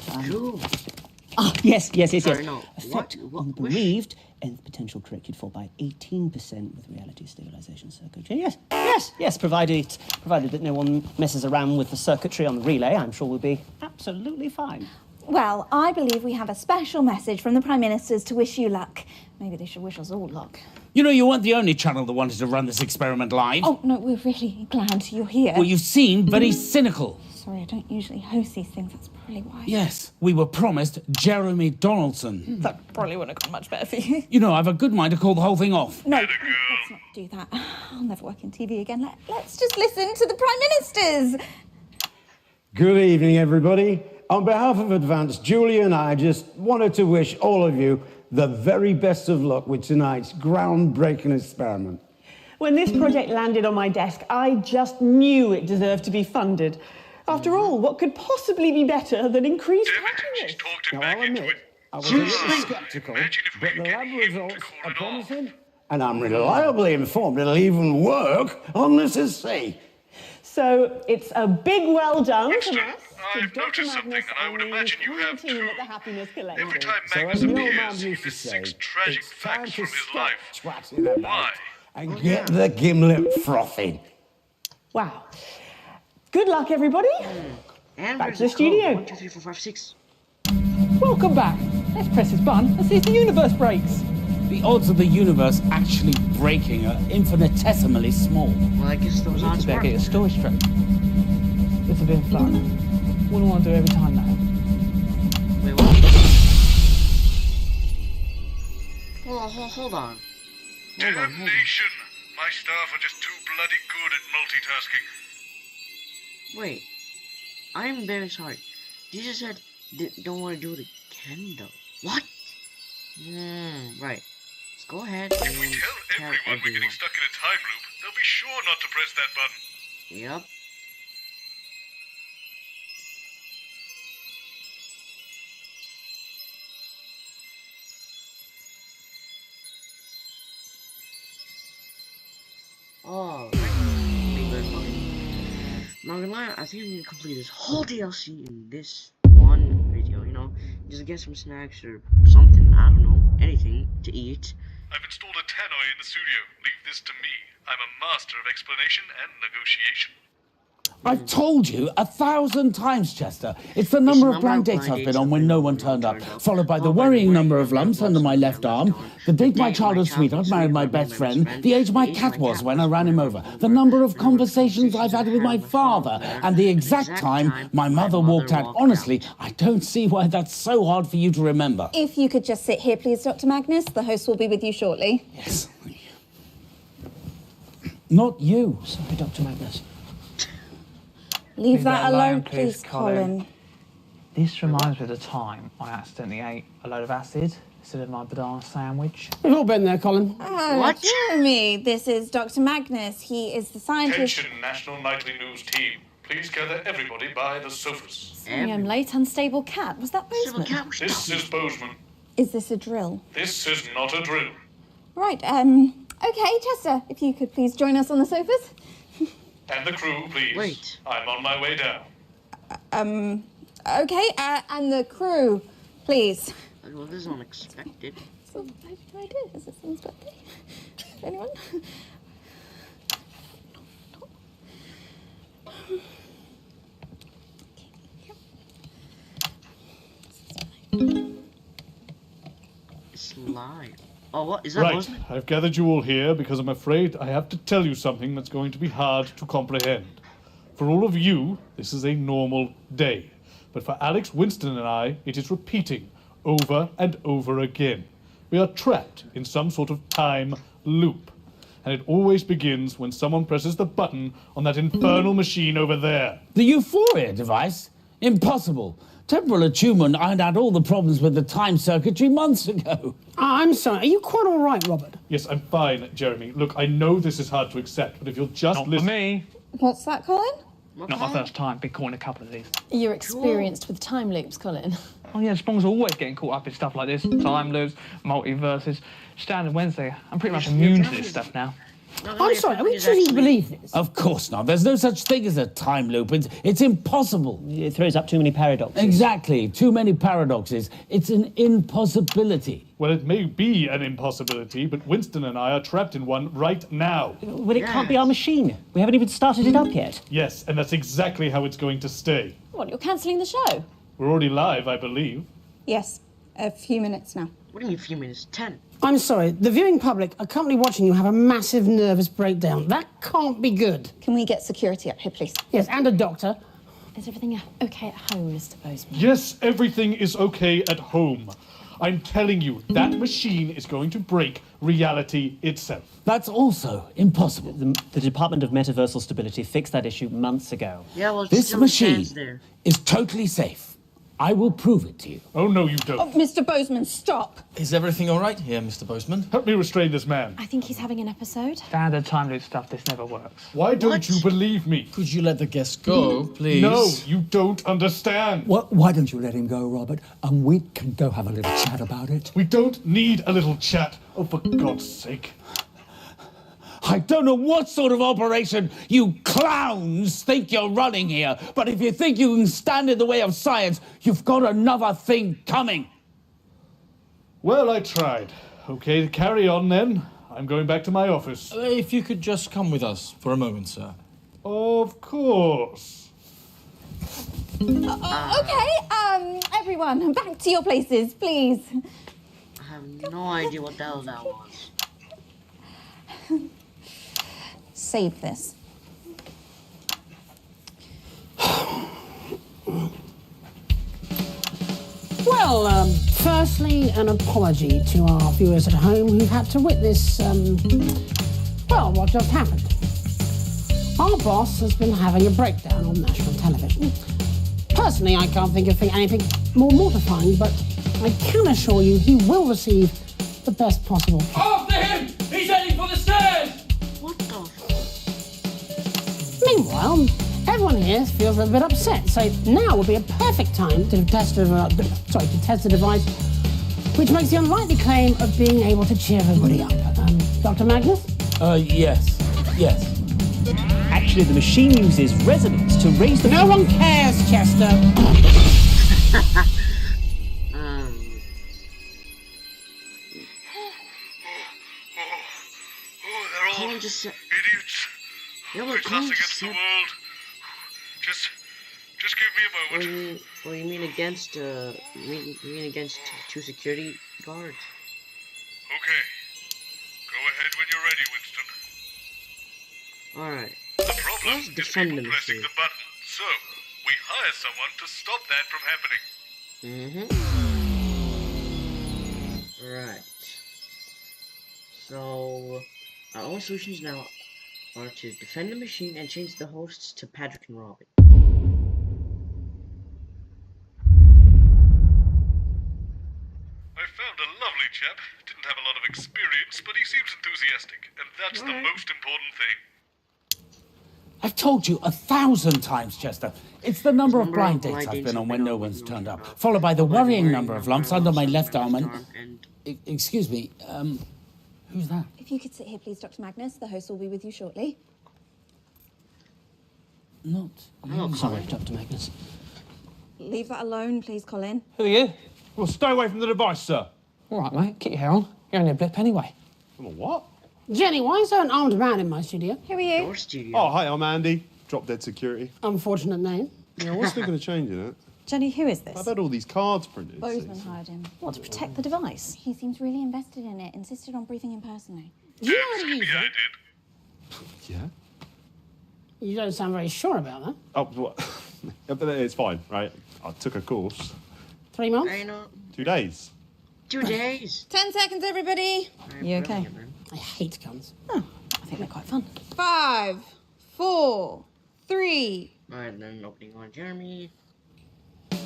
Yes. Sorry, no. Effect on the bereaved, and the potential corrected for by 18% with reality stabilization circuitry. Yes, provided that no one messes around with the circuitry on the relay, I'm sure we'll be absolutely fine. Well, I believe we have a special message from the Prime Ministers to wish you luck. Maybe they should wish us all luck. You know, you weren't the only channel that wanted to run this experiment live. Oh, no, we're really glad you're here. Well, you seem very cynical. Sorry, I don't usually host these things. That's probably why. Yes, we were promised Jeremy Donaldson. That probably wouldn't have gone much better for you. You know, I've a good mind to call the whole thing off. No, let's not do that. I'll never work in TV again. Let's just listen to the Prime Ministers. Good evening, everybody. On behalf of Advance, Julie and I just wanted to wish all of you the very best of luck with tonight's groundbreaking experiment. When this project landed on my desk, I just knew it deserved to be funded. After all, what could possibly be better than increased happiness? Now, I'll admit, I was a little skeptical, but the lab results are promising, and I'm reliably informed it'll even work on this sea. So it's a big well done Winston, from us to I've Dr. noticed something, Magnus and I would and the imagine you have entire team too. at the Happiness Collective. Every time So Magnus as the old man appears, he used to lists say, 6 tragic it's time facts to from his stop life. twatting about Why? and get the gimlet frothing. Wow. Good luck, everybody. And Back where's to the code? studio. 1, 2, 3, 4, 5, 6. Welcome back. Let's press this button and see if the universe breaks. The odds of the universe actually breaking are infinitesimally small. Well, I guess those odds Better work. get your story straight. It's a bit of fun. Wouldn't want to do it every time now. Wait, what? Hold on. Hold on. Damnation! My staff are just too bloody good at multitasking. Wait. I'm very sorry. You just said don't want to do it again, though. What? Right. Let's go ahead and If we tell everyone we're getting stuck in a time loop, they'll be sure not to press that button. Yep. Oh, not gonna lie, I think I'm gonna complete this whole DLC in this one video, you know? Just get some snacks or something, I don't know, anything to eat. I've installed a tannoy in the studio. Leave this to me. I'm a master of explanation and negotiation. I've told you 1,000 times, Chester. It's the number of blind dates I've been on when no one turned up, followed by the worrying number of lumps under my left arm, the date my childhood sweetheart married my best friend, the age my cat was when I ran him over, the number of conversations I've had with my father, and the exact time my mother walked out. Honestly, I don't see why that's so hard for you to remember. If you could just sit here, please, Dr. Magnus. The host will be with you shortly. Yes. Not you. Sorry, Dr. Magnus. Leave that alone, please, Colin. This reminds me of the time I accidentally ate a load of acid instead of my banana sandwich. We've all been there, Colin. What? Jeremy, this is Dr. Magnus. He is the scientist. Attention, National Nightly News team. Please gather everybody by the sofas. Sorry, I'm late, unstable cat. Was that Bozeman? This is Bozeman. Is this a drill? This is not a drill. Right, okay, Chester, if you could please join us on the sofas. And the crew, please. Wait. I'm on my way down. Okay, and the crew, please. Well, this is unexpected. So, I have no idea. Is this someone's birthday? Anyone? It's live. Oh, what? Is that Right, Bozeman? I've gathered you all here because I'm afraid I have to tell you something that's going to be hard to comprehend. For all of you, this is a normal day. But for Alex, Winston, and I, it is repeating over and over again. We are trapped in some sort of time loop. And it always begins when someone presses the button on that infernal machine over there. The Euphoria device? Impossible. Temporal attunement ironed out all the problems with the time circuitry months ago. I'm sorry, are you quite all right, Robert? Yes, I'm fine, Jeremy. Look, I know this is hard to accept, but if you'll just Not for listen... me. What's that, Colin? Not my first time. Been caught in a couple of these. You're experienced with time loops, Colin. Oh yeah, Spong's always getting caught up in stuff like this. Time loops, multiverses. Standard Wednesday. I'm pretty much immune to this stuff now. I'm sorry, are we choosing to believe this? Of course not. There's no such thing as a time loop. It's impossible. It throws up too many paradoxes. Exactly. Too many paradoxes. It's an impossibility. Well, it may be an impossibility, but Winston and I are trapped in one right now. Well, it can't be our machine. We haven't even started it up yet. Yes, and that's exactly how it's going to stay. What, you're cancelling the show? We're already live, I believe. Yes, a few minutes now. What do you mean, a few minutes? 10. I'm sorry, the viewing public are currently watching you have a massive nervous breakdown. That can't be good. Can we get security up here, please? Yes, and a doctor. Is everything okay at home, Mr. Bozeman? Yes, everything is okay at home. I'm telling you, that machine is going to break reality itself. That's also impossible. The Department of Metaversal Stability fixed that issue months ago. Yeah, well, This still machine stands there. is totally safe. I will prove it to you. Oh, no, you don't. Oh, Mr. Bozeman, stop. Is everything all right here, Mr. Bozeman? Help me restrain this man. I think he's having an episode. Standard time loop stuff, this never works. Why don't you believe me? Could you let the guest go, please? No, you don't understand. Why don't you let him go, Robert, and we can go have a little chat about it? We don't need a little chat. Oh, for God's sake. I don't know what sort of operation you clowns think you're running here, but if you think you can stand in the way of science, you've got another thing coming. Well, I tried. Okay, carry on then. I'm going back to my office. If you could just come with us for a moment, sir. Of course. Okay, everyone, back to your places, please. I have no idea what the hell that was. Save this. Well, firstly, an apology to our viewers at home who've had to witness, well, what just happened. Our boss has been having a breakdown on national television. Personally, I can't think of anything more mortifying, but I can assure you he will receive the best possible care. After him! He's heading for the stairs! What the? Meanwhile, everyone here feels a bit upset, so now would be a perfect time to test the device, which makes the unlikely claim of being able to cheer everybody up. Dr. Magnus? Yes. Actually, the machine uses resonance to raise the... No one cares, Chester. They're all idiots. Push us against the world. Just give me a moment. What do you mean against, you mean against 2 security guards? Okay. Go ahead when you're ready, Winston. Alright. The problem is people pressing the button, so we hire someone to stop that from happening. Right. So, our only solutions now are to defend the machine and change the hosts to Patrick and Robin. I found a lovely chap. Didn't have a lot of experience, but he seems enthusiastic, and that's the most important thing. I've told you 1,000 times, Chester. It's the number of blind dates I've been on when no one's turned up, followed by the worrying number of lumps under my left arm and... Excuse me, who's that? If you could sit here, please, Dr. Magnus. The host will be with you shortly. Not you. Sorry, Dr. Magnus. Leave that alone, please, Colin. Who are you? Well, stay away from the device, sir. All right, mate. Keep your hair on. You're only a blip anyway. I'm a what? Jenny, why is there an armed man in my studio? Who are you? Your studio. Oh, hi, I'm Andy. Drop Dead Security. Unfortunate name. Yeah, what's they going to change in it? Jenny, who is this? I've had all these cards printed. Bozeman hired him. What, to protect the device? He seems really invested in it, insisted on briefing him personally. Do you know how to use Yeah, it? I did. Yeah? You don't sound very sure about that. Oh, what? Yeah, but it's fine, right? I took a course. 3 months? 2 days. 2 days. 10 seconds, everybody. You okay? I hate guns. Oh, I think they're quite fun. 5, 4, 3. Alright, then opening on Jeremy.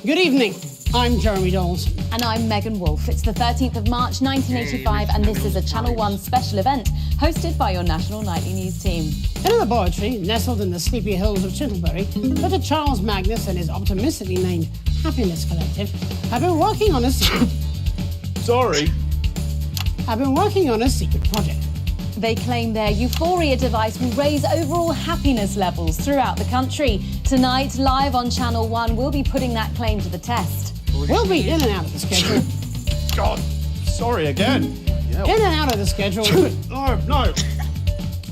Good evening. I'm Jeremy Doles. And I'm Megan Wolfe. It's the 13th of March 1985, and this is a Channel 1 special event hosted by your national nightly news team. In a laboratory nestled in the sleepy hills of Chittlebury, Dr. Charles Magnus and his optimistically named Happiness Collective have been working on a secret... Sorry. Have been working on a secret project. They claim their Euphoria device will raise overall happiness levels throughout the country. Tonight, live on Channel 1, we'll be putting that claim to the test. We'll be in and out of the schedule. God, sorry again. Yeah. In and out of the schedule. No.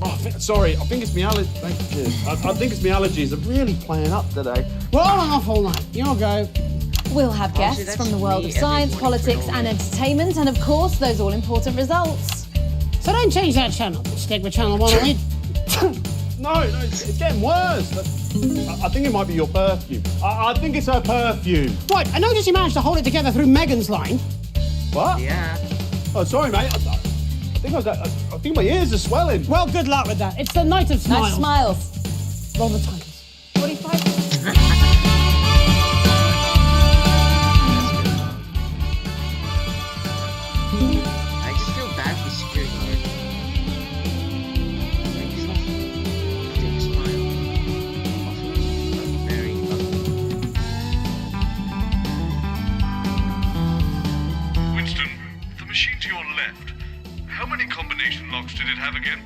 Oh, sorry, I think it's my allergies. I think it's my allergies. I'm really playing up today. We're all off all night. You'll go. We'll have guests from the world of science, politics and entertainment, and of course, those all-important results. So don't change that channel. Stick with Channel 1 only. No, it's getting worse. I think it might be your perfume. I think it's her perfume. Right, I noticed you managed to hold it together through Megan's line. What? Yeah. Oh, sorry, mate. I think my ears are swelling. Well, good luck with that. It's the night of smiles. Nice smiles. Roll the titles. 45. I just feel bad for the security guard. Like, he's not take a smile. Also, it's very ugly. Winston, the machine to your left. How many combination locks did it have again?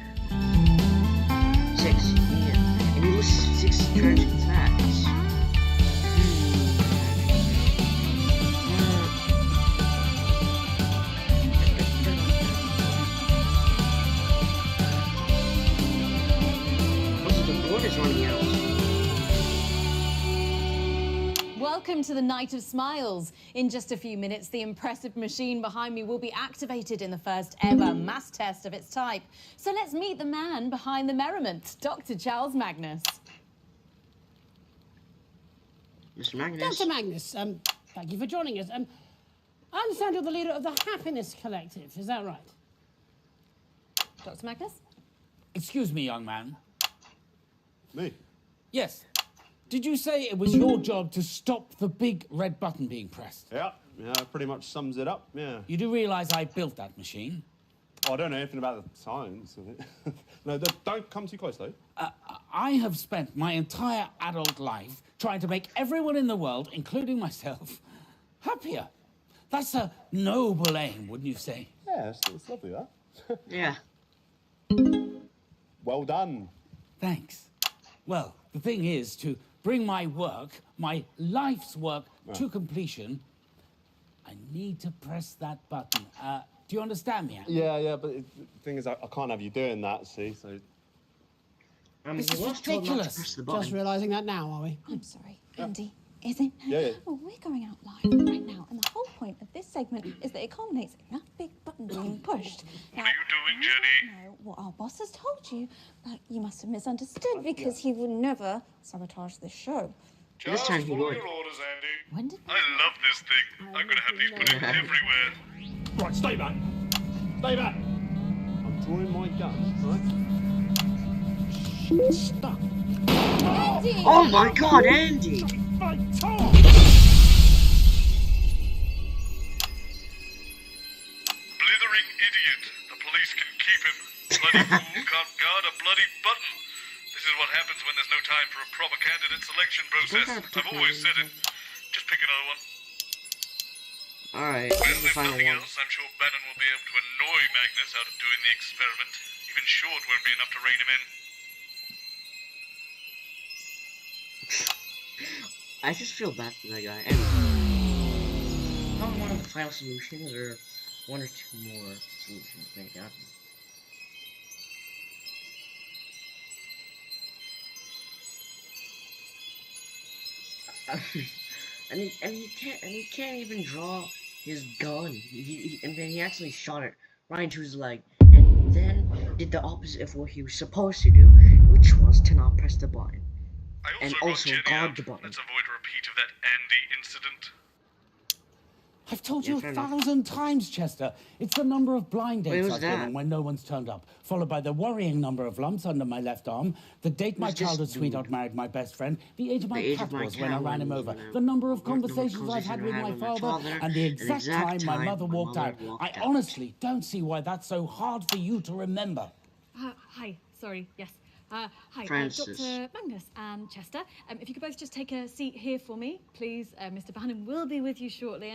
Strange facts. The board is running out. Welcome to the Night of Smiles. In just a few minutes, the impressive machine behind me will be activated in the first ever mass test of its type. So let's meet the man behind the merriment, Dr. Charles Magnus. Mr. Magnus. Dr. Magnus, thank you for joining us. I understand you're the leader of the Happiness Collective, is that right? Dr. Magnus? Excuse me, young man. Me? Yes. Did you say it was your job to stop the big red button being pressed? Yeah, pretty much sums it up, yeah. You do realise I built that machine? Oh, I don't know anything about the science of it. No, don't come too close, though. I have spent my entire adult life trying to make everyone in the world, including myself, happier. That's a noble aim, wouldn't you say? Yeah, it's lovely, that. Yeah. Well done. Thanks. Well, the thing is, to bring my work, my life's work, to completion, I need to press that button. Do you understand me? Yeah, but the thing is, I can't have you doing that, see, so... This is ridiculous. Just realising that now, are we? I'm sorry, Andy. Is it? Yeah. Oh, we're going out live right now, and the whole point of this segment is that it culminates in that big button being pushed. What are you doing, Jenny? I don't know what our boss has told you, but you must have misunderstood because he would never sabotage the show. Just follow your orders, Andy. When did I love this thing. I'm gonna have these put in everywhere. Right, stay back. Stay back. I'm drawing my gun, right? Stop. Andy! Oh my god, Andy! Blithering idiot. The police can keep him. Bloody fool can't guard a bloody button. This is what happens when there's no time for a proper candidate selection process. I've always said it. Just pick another one. Alright, Well, this is the if final nothing one. else, I'm sure Bannon will be able to annoy Magnus out of doing the experiment. Even short won't be enough to rein him in. I just feel bad for that guy. Anyway, probably one of the final solutions, or one or two more solutions, maybe. I don't know. and he can't even draw his gun. And then he actually shot it right into his leg, and then did the opposite of what he was supposed to do, which was to not press the button. And also guard the button. Let's avoid a repeat of that Andy incident. I've told you 1,000 times, Chester. It's the number of blind Wait, dates who's I've been that? on when no one's turned up, followed by the worrying number of lumps under my left arm, the date my Who's this childhood dude? sweetheart married my best friend, the age of my The age cat of my was when I cat ran him was over, when I- the number of the number of conversations I've had with my father, and the exact time my mother walked out. I honestly don't see why that's so hard for you to remember. Hi, sorry, yes. Hi, Francis. Dr. Magnus and Chester. If you could both just take a seat here for me, please. Mr. Bannon will be with you shortly.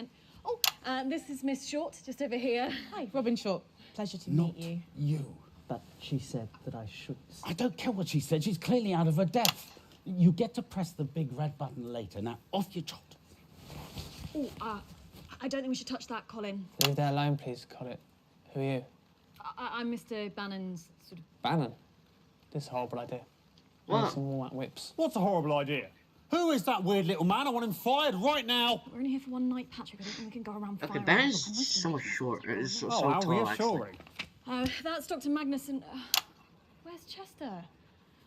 And this is Miss Short, just over here. Hi, Robin Short. Pleasure to Not meet you. you. But she said that I should... I don't care what she said. She's clearly out of her depth. You get to press the big red button later. Now, off you trot. Oh, I don't think we should touch that, Colin. Leave that alone, please, Colin. Who are you? I'm Mr. Bannon's sort of... Bannon. This is a horrible idea. What? Need some more whips. What's a horrible idea? Who is that weird little man? I want him fired right now. We're only here for one night, Patrick. I don't think we can go around Okay, firing. Bannon's so much shorter. It's so how tall, reassuring. That's Dr. Magnus and... where's Chester?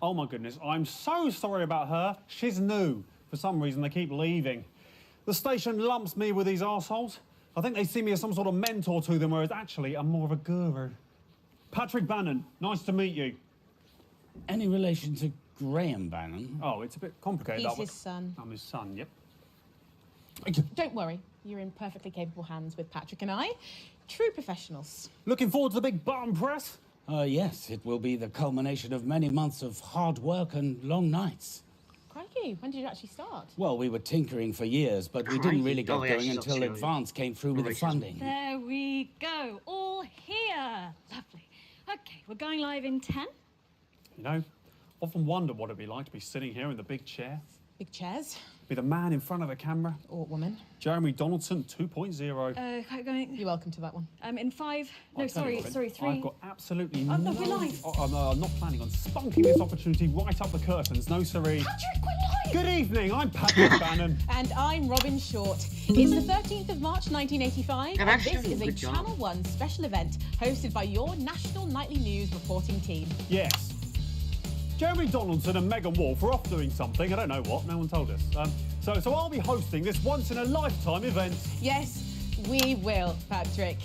Oh my goodness, I'm so sorry about her. She's new. For some reason, they keep leaving. The station lumps me with these arseholes. I think they see me as some sort of mentor to them, whereas actually I'm more of a guru. Patrick Bannon, nice to meet you. Any relation to Graham Bannon? Oh, it's a bit complicated. He's his son. I'm his son, yep. Don't worry, you're in perfectly capable hands with Patrick and I. True professionals. Looking forward to the big button press? Yes, it will be the culmination of many months of hard work and long nights. Crikey, when did you actually start? Well, we were tinkering for years, but we didn't really get Oh, yeah, going she's until upstairs. Advance came through with the funding. There we go. All here. Lovely. Okay, we're going live in 10. You know, Often wondered what it'd be like to be sitting here in the big chair. Big chairs. Be the man in front of the camera. Or woman. Jeremy Donaldson 2.0. Quite going. You're welcome to that one. In 5. No, I'll tell you sorry, what, 3. I've got absolutely Oh, no, we're live. I'm not planning on spunking this opportunity right up the curtains. No, siree. Patrick, we're live! Good evening, I'm Patrick Bannon. And I'm Robin Short. It's the 13th of March 1985, I'm and actually this doing is a a good job. Channel 1 special event hosted by your national nightly news reporting team. Yes. Jeremy Donaldson and Megan Wolf are off doing something. I don't know what. No one told us. So I'll be hosting this once-in-a-lifetime event. Yes, we will, Patrick.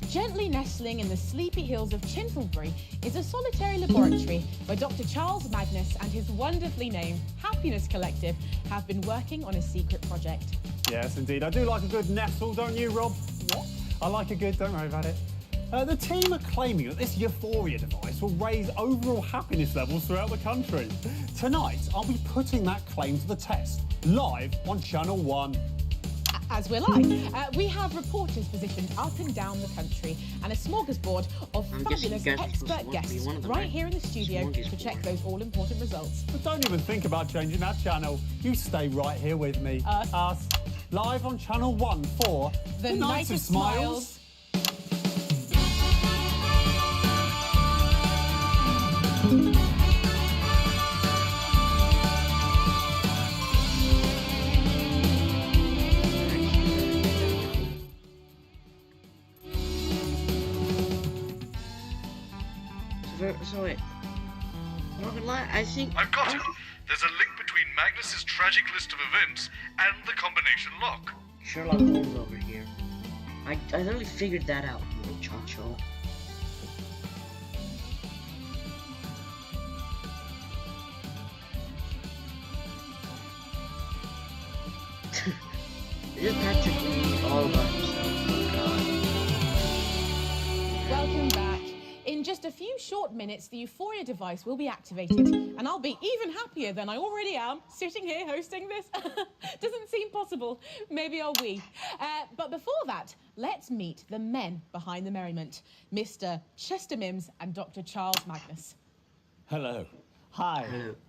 Gently nestling in the sleepy hills of Chintlebury is a solitary laboratory where Dr. Charles Magnus and his wonderfully named Happiness Collective have been working on a secret project. Yes, indeed. I do like a good nestle, don't you, Rob? What? I like a good, don't worry about it. The team are claiming that this Euphoria device will raise overall happiness levels throughout the country. Tonight, I'll be putting that claim to the test, live on Channel 1. As we're live, we have reporters positioned up and down the country and a smorgasbord of I'm guessing fabulous you guys are supposed expert to want to be guests one of them, right right? here in the studio to Smorgasbord. check those all-important results. But don't even think about changing that channel. You stay right here with me. Us. Live on Channel 1 for The Night of Smiles. So wait. I'm not gonna lie, I think... I've got it. There's a link between Magnus's tragic list of events and the combination lock. Sherlock Holmes over here. I literally figured that out, you little chacho. It's Patrick all about himself. Oh God. Welcome back. In just a few short minutes, the Euphoria device will be activated, and I'll be even happier than I already am sitting here hosting this. Doesn't seem possible. Maybe are we. But before that, let's meet the men behind the merriment, Mr. Chester Mims and Dr. Charles Magnus. Hello. Hi.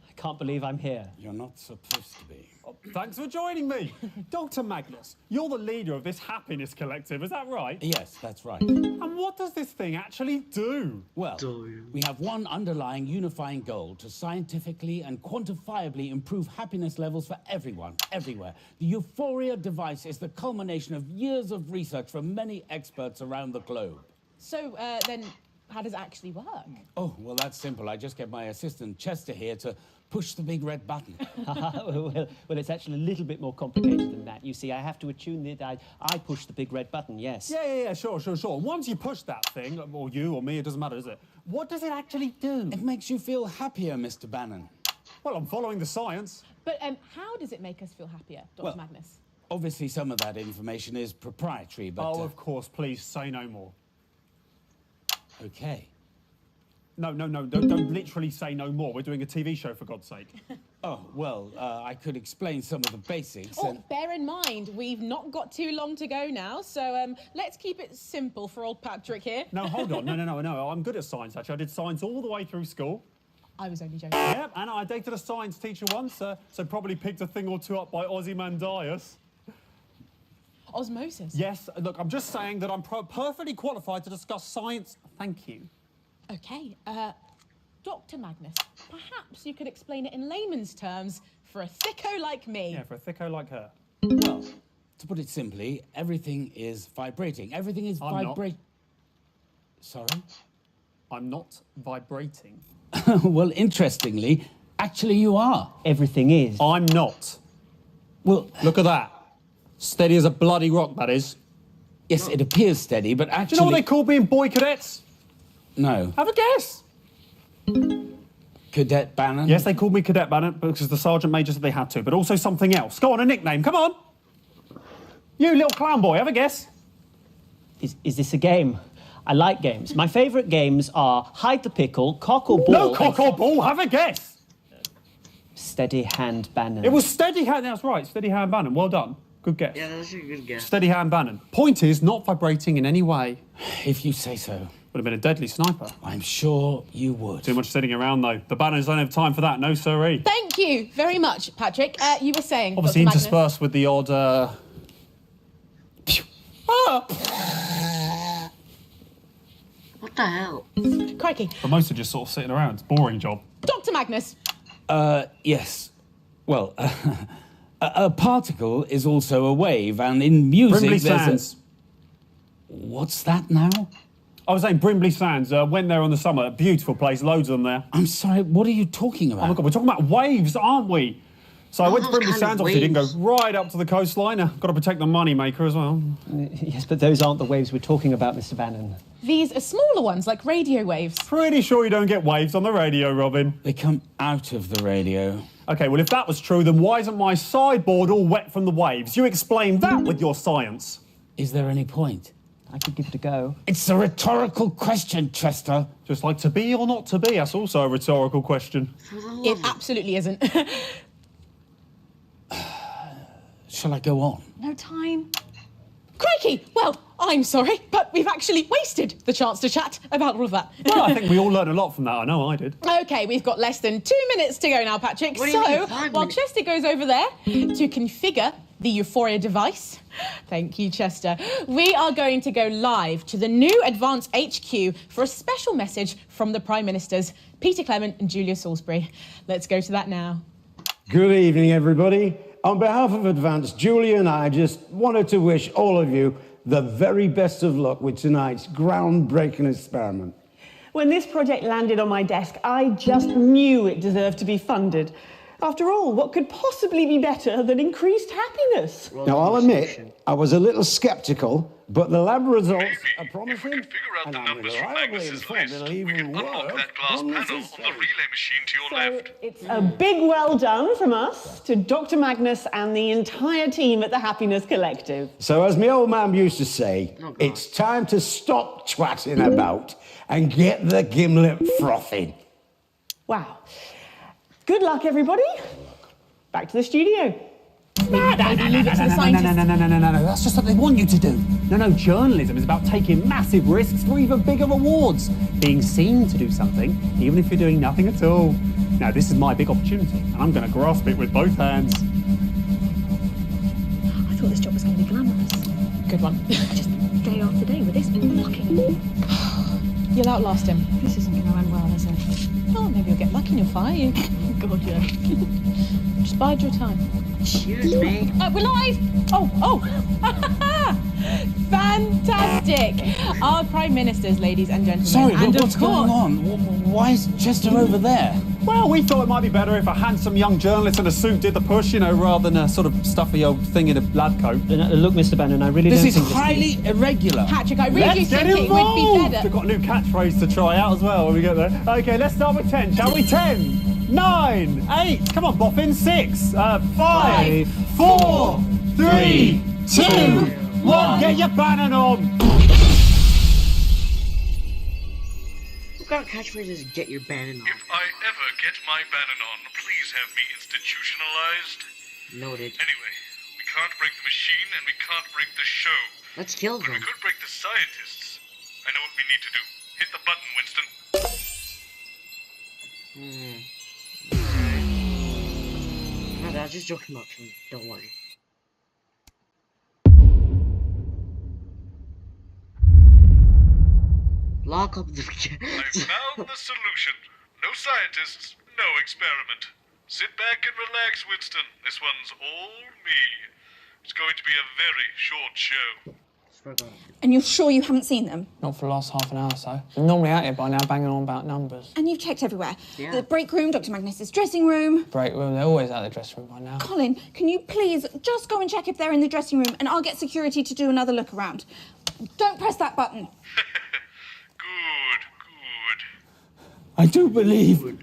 I can't believe I'm here. You're not supposed to be. Oh, thanks for joining me. Dr. Magnus, you're the leader of this Happiness Collective, is that right? Yes, that's right. And what does this thing actually do? Well, we have one underlying unifying goal to scientifically and quantifiably improve happiness levels for everyone, everywhere. The Euphoria device is the culmination of years of research from many experts around the globe. So, then, how does it actually work? Oh, well, that's simple. I just get my assistant Chester here to push the big red button. well, it's actually a little bit more complicated than that. You see, I have to attune it. I push the big red button, yes. Yeah, sure. Once you push that thing, or you or me, it doesn't matter, does it? What does it actually do? It makes you feel happier, Mr. Bannon. Well, I'm following the science. But how does it make us feel happier, Dr. Well, Magnus? Obviously, some of that information is proprietary, but... Oh, of course, please, say no more. Okay. No, don't literally say no more. We're doing a TV show, for God's sake. Oh, well, I could explain some of the basics. Oh, bear in mind, we've not got too long to go now, so let's keep it simple for old Patrick here. No, hold on. No. I'm good at science, actually. I did science all the way through school. I was only joking. Yeah, and I dated a science teacher once, so probably picked a thing or two up by Ozymandias. Osmosis? Yes, look, I'm just saying that I'm perfectly qualified to discuss science. Thank you. Okay, Dr. Magnus, perhaps you could explain it in layman's terms for a thicko like me. Yeah, for a thicko like her. Well, to put it simply, everything is vibrating. Everything is vibrating. Sorry? I'm not vibrating. Well, interestingly, actually you are. Everything is. I'm not. Well, look at that. Steady as a bloody rock, that is. Yes, it appears steady, but actually... Do you know what they called me in boy cadets? No. Have a guess. Cadet Bannon? Yes, they called me Cadet Bannon because the sergeant major said they had to, but also something else. Go on, a nickname, come on. You little clown boy, have a guess. Is this a game? I like games. My favourite games are hide the pickle, cock or ball... No cock or ball, have a guess. Steady hand Bannon. It was steady hand, that's right, steady hand Bannon, well done. Good guess. Yeah, that's a good guess. Steady hand Bannon. Point is, not vibrating in any way. If you say so. Would have been a deadly sniper. I'm sure you would. Too much sitting around, though. The banners don't have time for that, no siree. Thank you very much, Patrick. You were saying, Obviously Dr. Magnus. interspersed with the odd, What the hell? Crikey. But most are just sort of sitting around. It's a boring job. Dr. Magnus. Yes. Well, a particle is also a wave, and in music Brimley there's Sands. What's that now? I was saying Brimley Sands. Went there in the summer. A beautiful place. Loads of them there. I'm sorry, what are you talking about? Oh my God, we're talking about waves, aren't we? So I went to Brimley Sands, obviously didn't go right up to the coastline. Got to protect the money maker as well. Yes, but those aren't the waves we're talking about, Mr. Bannon. These are smaller ones, like radio waves. Pretty sure you don't get waves on the radio, Robin. They come out of the radio. OK, well, if that was true, then why isn't my sideboard all wet from the waves? You explain that with your science. Is there any point? I could give it a go. It's a rhetorical question, Chester. Just like to be or not to be, that's also a rhetorical question. It absolutely isn't. Shall I go on? No time. Crikey! Well, I'm sorry, but we've actually wasted the chance to chat about all of that. Well, I think we all learned a lot from that. I know I did. OK, we've got less than 2 minutes to go now, Patrick. What do you mean, 5 while minutes? Chester goes over there to configure the Euphoria device, thank you, Chester, we are going to go live to the new Advanced HQ for a special message from the Prime Ministers, Peter Clement and Julia Salisbury. Let's go to that now. Good evening, everybody. On behalf of Advance, Julie and I just wanted to wish all of you the very best of luck with tonight's groundbreaking experiment. When this project landed on my desk, I just knew it deserved to be funded. After all, what could possibly be better than increased happiness? Now, I'll admit, I was a little sceptical, but the lab results are promising, and I'm reliably informed it'll even work on the system. Machine to your left. It's a big well done from us to Dr. Magnus and the entire team at the Happiness Collective. So, as my old man used to say, it's time to stop twatting about and get the gimlet frothing. Wow. Good luck, everybody. Back to the studio. Leave it to the scientists. No. That's just what they want you to do. No. Journalism is about taking massive risks for even bigger rewards. Being seen to do something, even if you're doing nothing at all. Now, this is my big opportunity, and I'm going to grasp it with both hands. I thought this job was going to be glamorous. Good one. Just day after day with this fucking... You'll outlast him. This isn't going to end well, is it? Oh, maybe you'll get lucky and you'll fire you. God, yeah. Just bide your time. Excuse me. We're live! Oh! Fantastic! Our Prime Ministers, ladies and gentlemen. Sorry, and but what's going on? Why is Chester over there? Well, we thought it might be better if a handsome young journalist in a suit did the push, rather than a sort of stuffy old thing in a lab coat. Look, Mr. Bannon, I really This don't is think highly irregular. Patrick, I really Let's think get it would be involved! better. We've got a new catchphrase to try out as well when we get there. OK, let's start with 10, shall we? 10, 9, 8, come on, boffin, 6, 5, 4, 3, 2, 1. Get your Bannon on! What kind of catchphrase is get your Bannon on? If I ever get my Bannon on, please have me institutionalized. Noted. Anyway, we can't break the machine and we can't break the show. Let's kill But them. we could break the scientists. I know what we need to do. Hit the button, Winston. No, I was just joking about killing. Don't worry. Lock up the... I've found the solution. No scientists, no experiment. Sit back and relax, Winston. This one's all me. It's going to be a very short show. And you're sure you haven't seen them? Not for the last half an hour or so. I'm normally out here by now banging on about numbers. And you've checked everywhere. Yeah. The break room, Dr. Magnus's dressing room. Break room, they're always out of the dressing room by now. Colin, can you please just go and check if they're in the dressing room and I'll get security to do another look around. Don't press that button. I do believe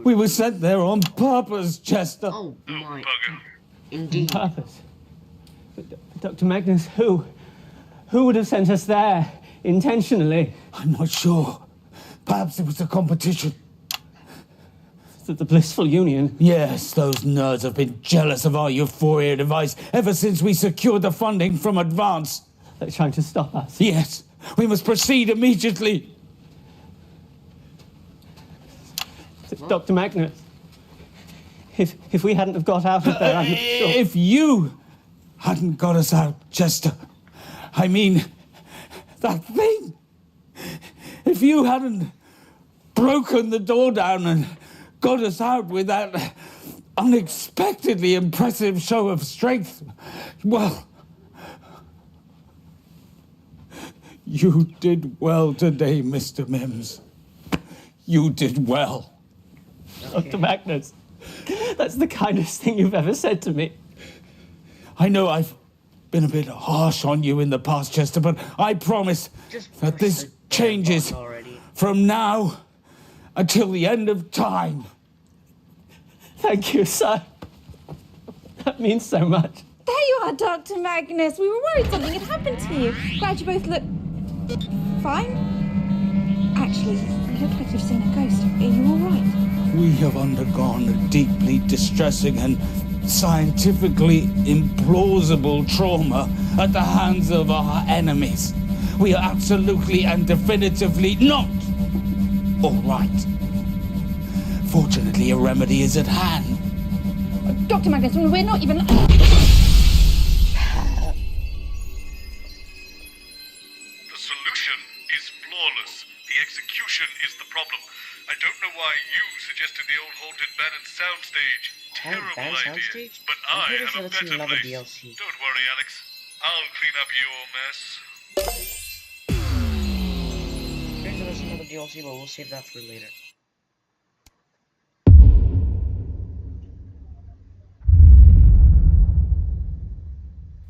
we were sent there on purpose, Chester. Oh, my. Indeed. Purpose. Dr. Magnus, who would have sent us there intentionally? I'm not sure. Perhaps it was a competition. The Blissful Union? Yes, those nerds have been jealous of our Euphoria device ever since we secured the funding from Advance. They're trying to stop us? Yes. We must proceed immediately. Dr. Magnus, if we hadn't have got out of there, I'm sure... If you hadn't got us out, Chester, I mean, that thing. If you hadn't broken the door down and got us out with that unexpectedly impressive show of strength, well, you did well today, Mr. Mims. You did well. Dr. Magnus, that's the kindest thing you've ever said to me. I know I've been a bit harsh on you in the past, Chester, but I promise that this changes from now until the end of time. Thank you, sir. That means so much. There you are, Dr. Magnus. We were worried something had happened to you. Glad you both look fine. Actually, you look like you've seen a ghost. Are you all right? We have undergone a deeply distressing and scientifically implausible trauma at the hands of our enemies. We are absolutely and definitively not all right. Fortunately, a remedy is at hand. Dr. Magnus, we're not even... The solution is flawless. The execution is the problem. I don't know why you suggested the old haunted abandoned soundstage. Terrible idea. But I have a better place. DLC. Don't worry, Alex. I'll clean up your mess. There's another DLC, but we'll save that for later.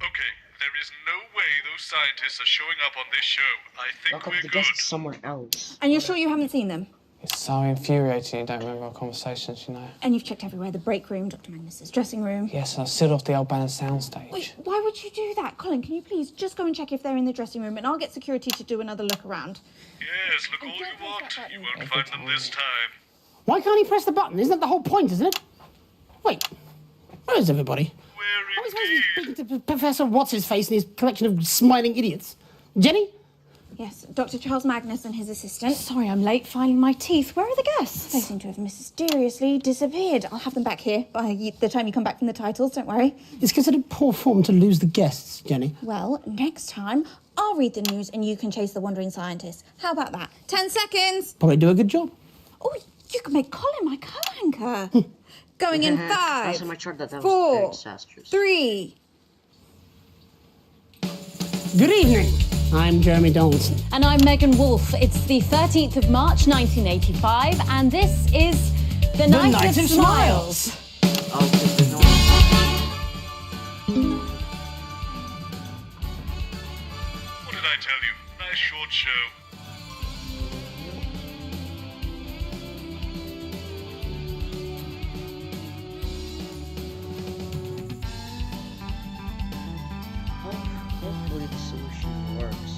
Okay, there is no way those scientists are showing up on this show. I think Lock up we're the good. desk somewhere else. And you're sure you haven't seen them? It's so infuriating you don't remember our conversations, you know. And you've checked everywhere. The break room, Dr. Magnus's dressing room. Yes, and I sealed off the old band soundstage. Wait, why would you do that? Colin, can you please just go and check if they're in the dressing room and I'll get security to do another look around. Yes, look all you want. You won't find them this time. Why can't he press the button? Isn't that the whole point, isn't it? Wait, where is everybody? I was supposed to be speaking to Professor What's-His-Face and his collection of smiling idiots. Jenny? Yes, Dr. Charles Magnus and his assistant. Sorry, I'm late filing my teeth. Where are the guests? They seem to have mysteriously disappeared. I'll have them back here by the time you come back from the titles, don't worry. It's considered poor form to lose the guests, Jenny. Well, next time, I'll read the news and you can chase the wandering scientists. How about that? 10 seconds! Probably do a good job. Oh, you can make Colin my co-anchor. Going in 5, Last time I tried that was very 4, disastrous. 3. Good evening. I'm Jeremy Donaldson. And I'm Megan Wolfe. It's the 13th of March, 1985, and this is The Night of Smiles. What did I tell you? Nice short show. Hopefully the solution works.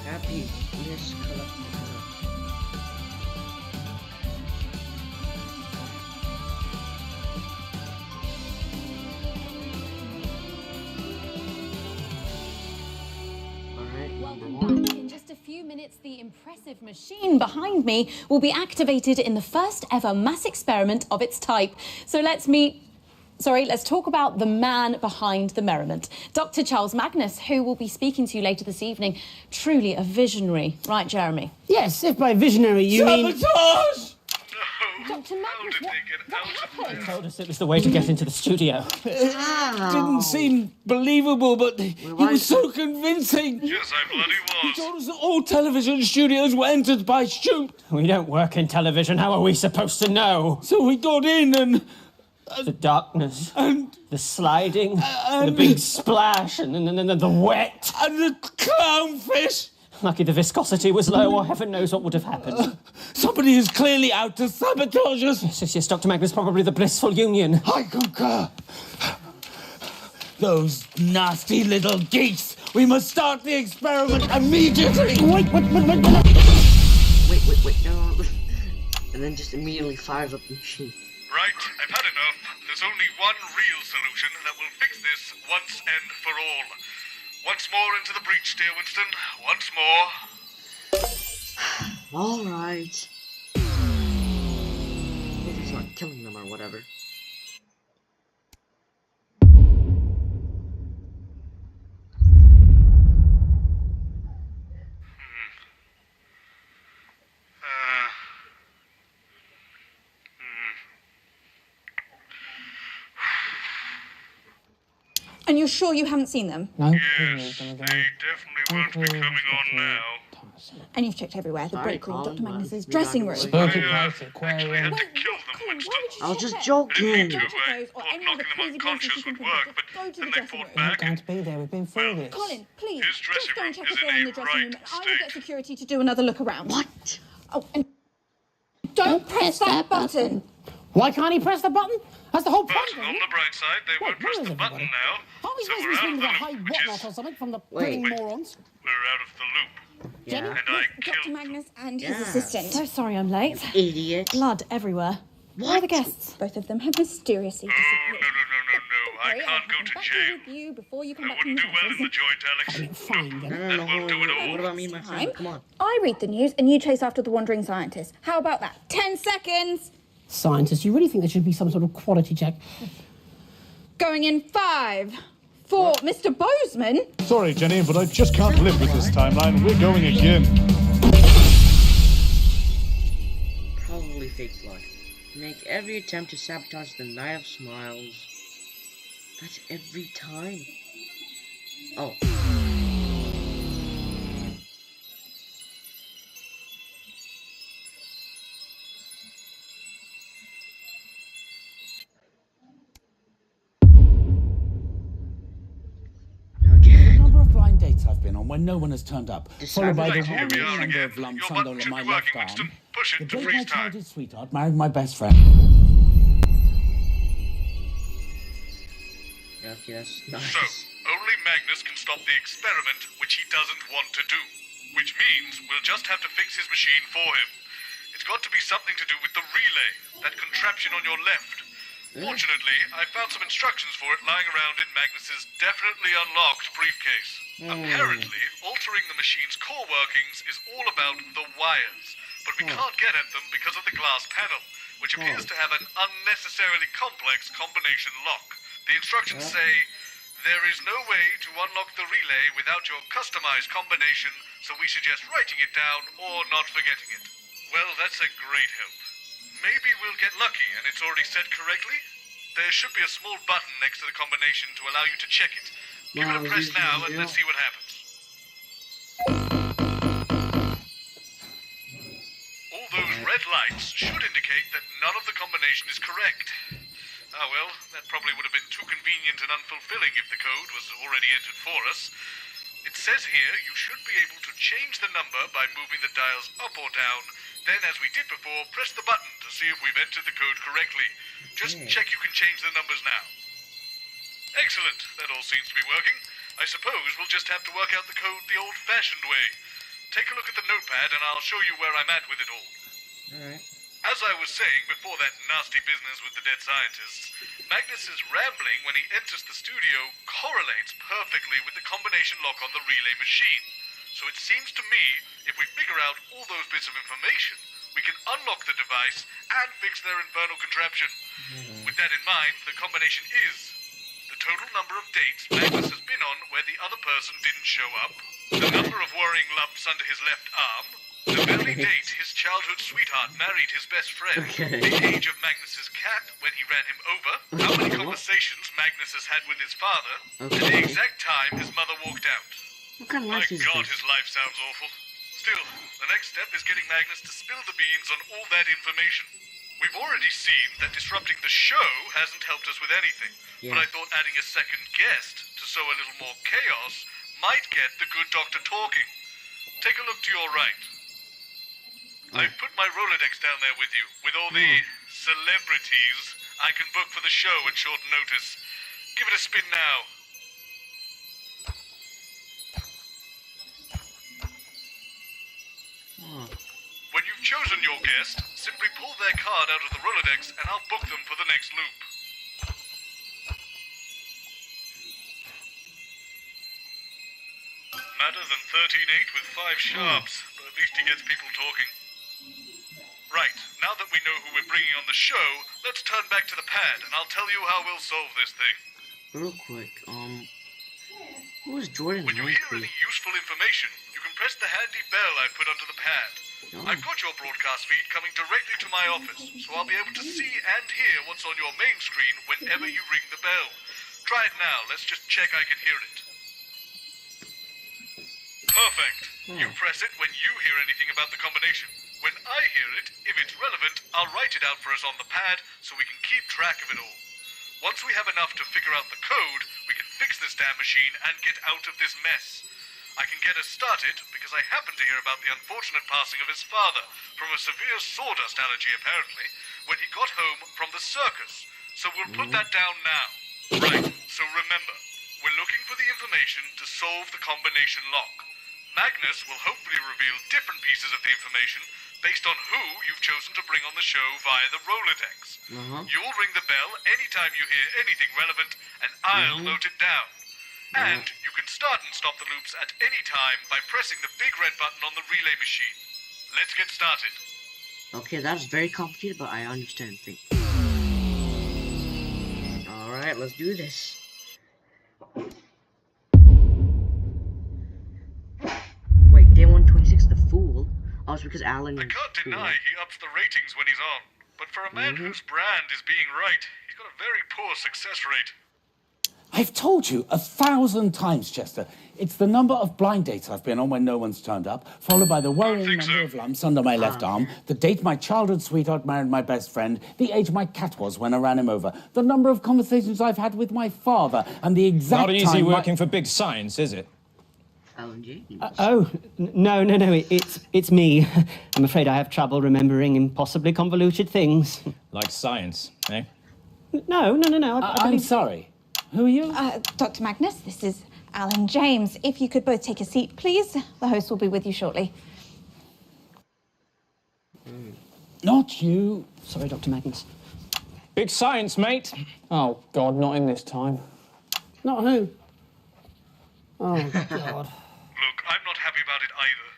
Happiness collective. Welcome back. In just a few minutes, the impressive machine behind me will be activated in the first ever mass experiment of its type. So let's talk about the man behind the merriment, Dr. Charles Magnus, who will be speaking to you later this evening. Truly a visionary, right, Jeremy? Yes, if by visionary you mean... Sabotage! Dr. Magnus, what happened? They told us it was the way to get into the studio. It didn't seem believable, but he was so convincing. Yes, I bloody He was. told us that all television studios were entered by shoot. We don't work in television. How are we supposed to know? So we got in and... the darkness, and the sliding, the big splash, and the wet. And the clownfish. Lucky the viscosity was low, or heaven knows what would have happened. Somebody is clearly out to sabotage us. Yes, Dr. Magnus, probably the blissful union. I concur. Those nasty little geese. We must start the experiment immediately. Wait, no. And then just immediately fires up the machine. Right, I've had enough. There's only one real solution that will fix this once and for all. Once more into the breach, dear Winston. Once more. Alright. Maybe he's not killing them or whatever. And you're sure you haven't seen them? No. Yes, they definitely won't be coming on now. And you've checked everywhere. The Sorry, break room, Colin, Dr. Magnus's we dressing got room. away. Actually had to kill them, Winston. I was just joking. Thought knocking them unconscious would work, but then they fought back. Going to be there. We've been through this. Colin, please, His dressing just go and room check is if they're in in the a dressing room, right and I will get security to do another look around. What? Oh, and don't press that button. Why can't he press the button? That's the whole point. But on the bright side, they won't press the button now. Aren't we So supposed we're to be out of swinging the a high loop, which whatnot is... or something from the Wait. bloody morons? We're out of the loop. Jenny, And I Dr. killed Magnus and his Yeah. assistant. So sorry I'm late. Idiot. Blood everywhere. Where are the guests? Both of them have mysteriously Oh, disappeared. no. I can't go to jail. With you before you come I back from wouldn't do well in the joint, Alex. Fine, then. No, That won't do it all. What about me and my friend? Come on. I read the news and you chase after the wandering scientist. How about that? 10 seconds. Scientists, you really think there should be some sort of quality check? Going in 5, 4. Mr. Bozeman. Sorry, Jenny, but I just can't live with this timeline. We're going again. Probably fake blood. Make every attempt to sabotage the Night of Smiles. That's every time. Oh. The number of blind dates I've been on when no one has turned up, followed by the Right, here we are number again. of lumps Your on button should my be left working, arm. Winston. Push The it to day my freeze time. childhood sweetheart married my best friend. Okay, that's nice. So, only Magnus can stop the experiment, which he doesn't want to do. Which means we'll just have to fix his machine for him. It's got to be something to do with the relay, that contraption on your left. Fortunately, I found some instructions for it lying around in Magnus's definitely unlocked briefcase. Apparently, altering the machine's core workings is all about the wires, but we can't get at them because of the glass panel, which appears to have an unnecessarily complex combination lock. The instructions say, there is no way to unlock the relay without your customized combination, so we suggest writing it down or not forgetting it. Well, that's a great help. Maybe we'll get lucky and it's already set correctly? There should be a small button next to the combination to allow you to check it. Give it a press now and let's see what happens. All those red lights should indicate that none of the combination is correct. Ah well, that probably would have been too convenient and unfulfilling if the code was already entered for us. It says here you should be able to change the number by moving the dials up or down. Then, as we did before, press the button to see if we've entered the code correctly. Just check you can change the numbers now. Excellent. That all seems to be working. I suppose we'll just have to work out the code the old-fashioned way. Take a look at the notepad and I'll show you where I'm at with it all. Alright. As I was saying before that nasty business with the dead scientists, Magnus's rambling when he enters the studio correlates perfectly with the combination lock on the relay machine. So it seems to me, if we figure out all those bits of information, we can unlock the device and fix their infernal contraption. With that in mind, the combination is the total number of dates Magnus has been on where the other person didn't show up, the number of worrying lumps under his left arm, the very date his childhood sweetheart married his best friend, the age of Magnus's cat when he ran him over, how many conversations Magnus has had with his father, and the exact time his mother walked out. What kind of My life is God, this? his life sounds awful. Still, the next step is getting Magnus to spill the beans on all that information. We've already seen that disrupting the show hasn't helped us with anything, but I thought adding a second guest to sow a little more chaos might get the good doctor talking. Take a look to your right. I've put my Rolodex down there with you, with all the celebrities I can book for the show at short notice. Give it a spin now. When you've chosen your guest, simply pull their card out of the Rolodex and I'll book them for the next loop. better than 13-8 with 5 sharps, but at least he gets people talking. Right, now that we know who we're bringing on the show, let's turn back to the pad, and I'll tell you how we'll solve this thing. Real quick, who is Jordan? When you hear any useful information, you can press the handy bell I've put onto the pad. I've got your broadcast feed coming directly to my office, so I'll be able to see and hear what's on your main screen whenever you ring the bell. Try it now. Let's just check I can hear it. Perfect. You press it when you hear anything about the combination. When I hear it, if it's relevant, I'll write it out for us on the pad so we can keep track of it all. Once we have enough to figure out the code, we can fix this damn machine and get out of this mess. I can get us started because I happen to hear about the unfortunate passing of his father from a severe sawdust allergy, apparently, when he got home from the circus. So we'll put that down now. Right, so remember, we're looking for the information to solve the combination lock. Magnus will hopefully reveal different pieces of the information based on who you've chosen to bring on the show via the Rolodex. You'll ring the bell anytime you hear anything relevant, and I'll note it down. And you can start and stop the loops at any time by pressing the big red button on the relay machine. Let's get started. Okay, that's very complicated, but I understand things. Alright, let's do this. Wait, day 126, the fool? Oh, it's because Alan... I can't deny he ups the ratings when he's on, but for a man whose brand is being right, he's got a very poor success rate. I've told you 1,000 times, Chester. It's the number of blind dates I've been on when no one's turned up, followed by the worrying number of lumps under my left arm, the date my childhood sweetheart married my best friend, the age my cat was when I ran him over, the number of conversations I've had with my father, and the exact Not time... easy working for big science, is it? Alan James. No, it's me. I'm afraid I have trouble remembering impossibly convoluted things. Like science, eh? No. I'm sorry. Who are you? Dr. Magnus, this is Alan James. If you could both take a seat, please. The host will be with you shortly. Not you. Sorry, Dr. Magnus. Big science, mate. Oh, God, not in this time. Not who? Oh, God. Look, I'm not happy about it either.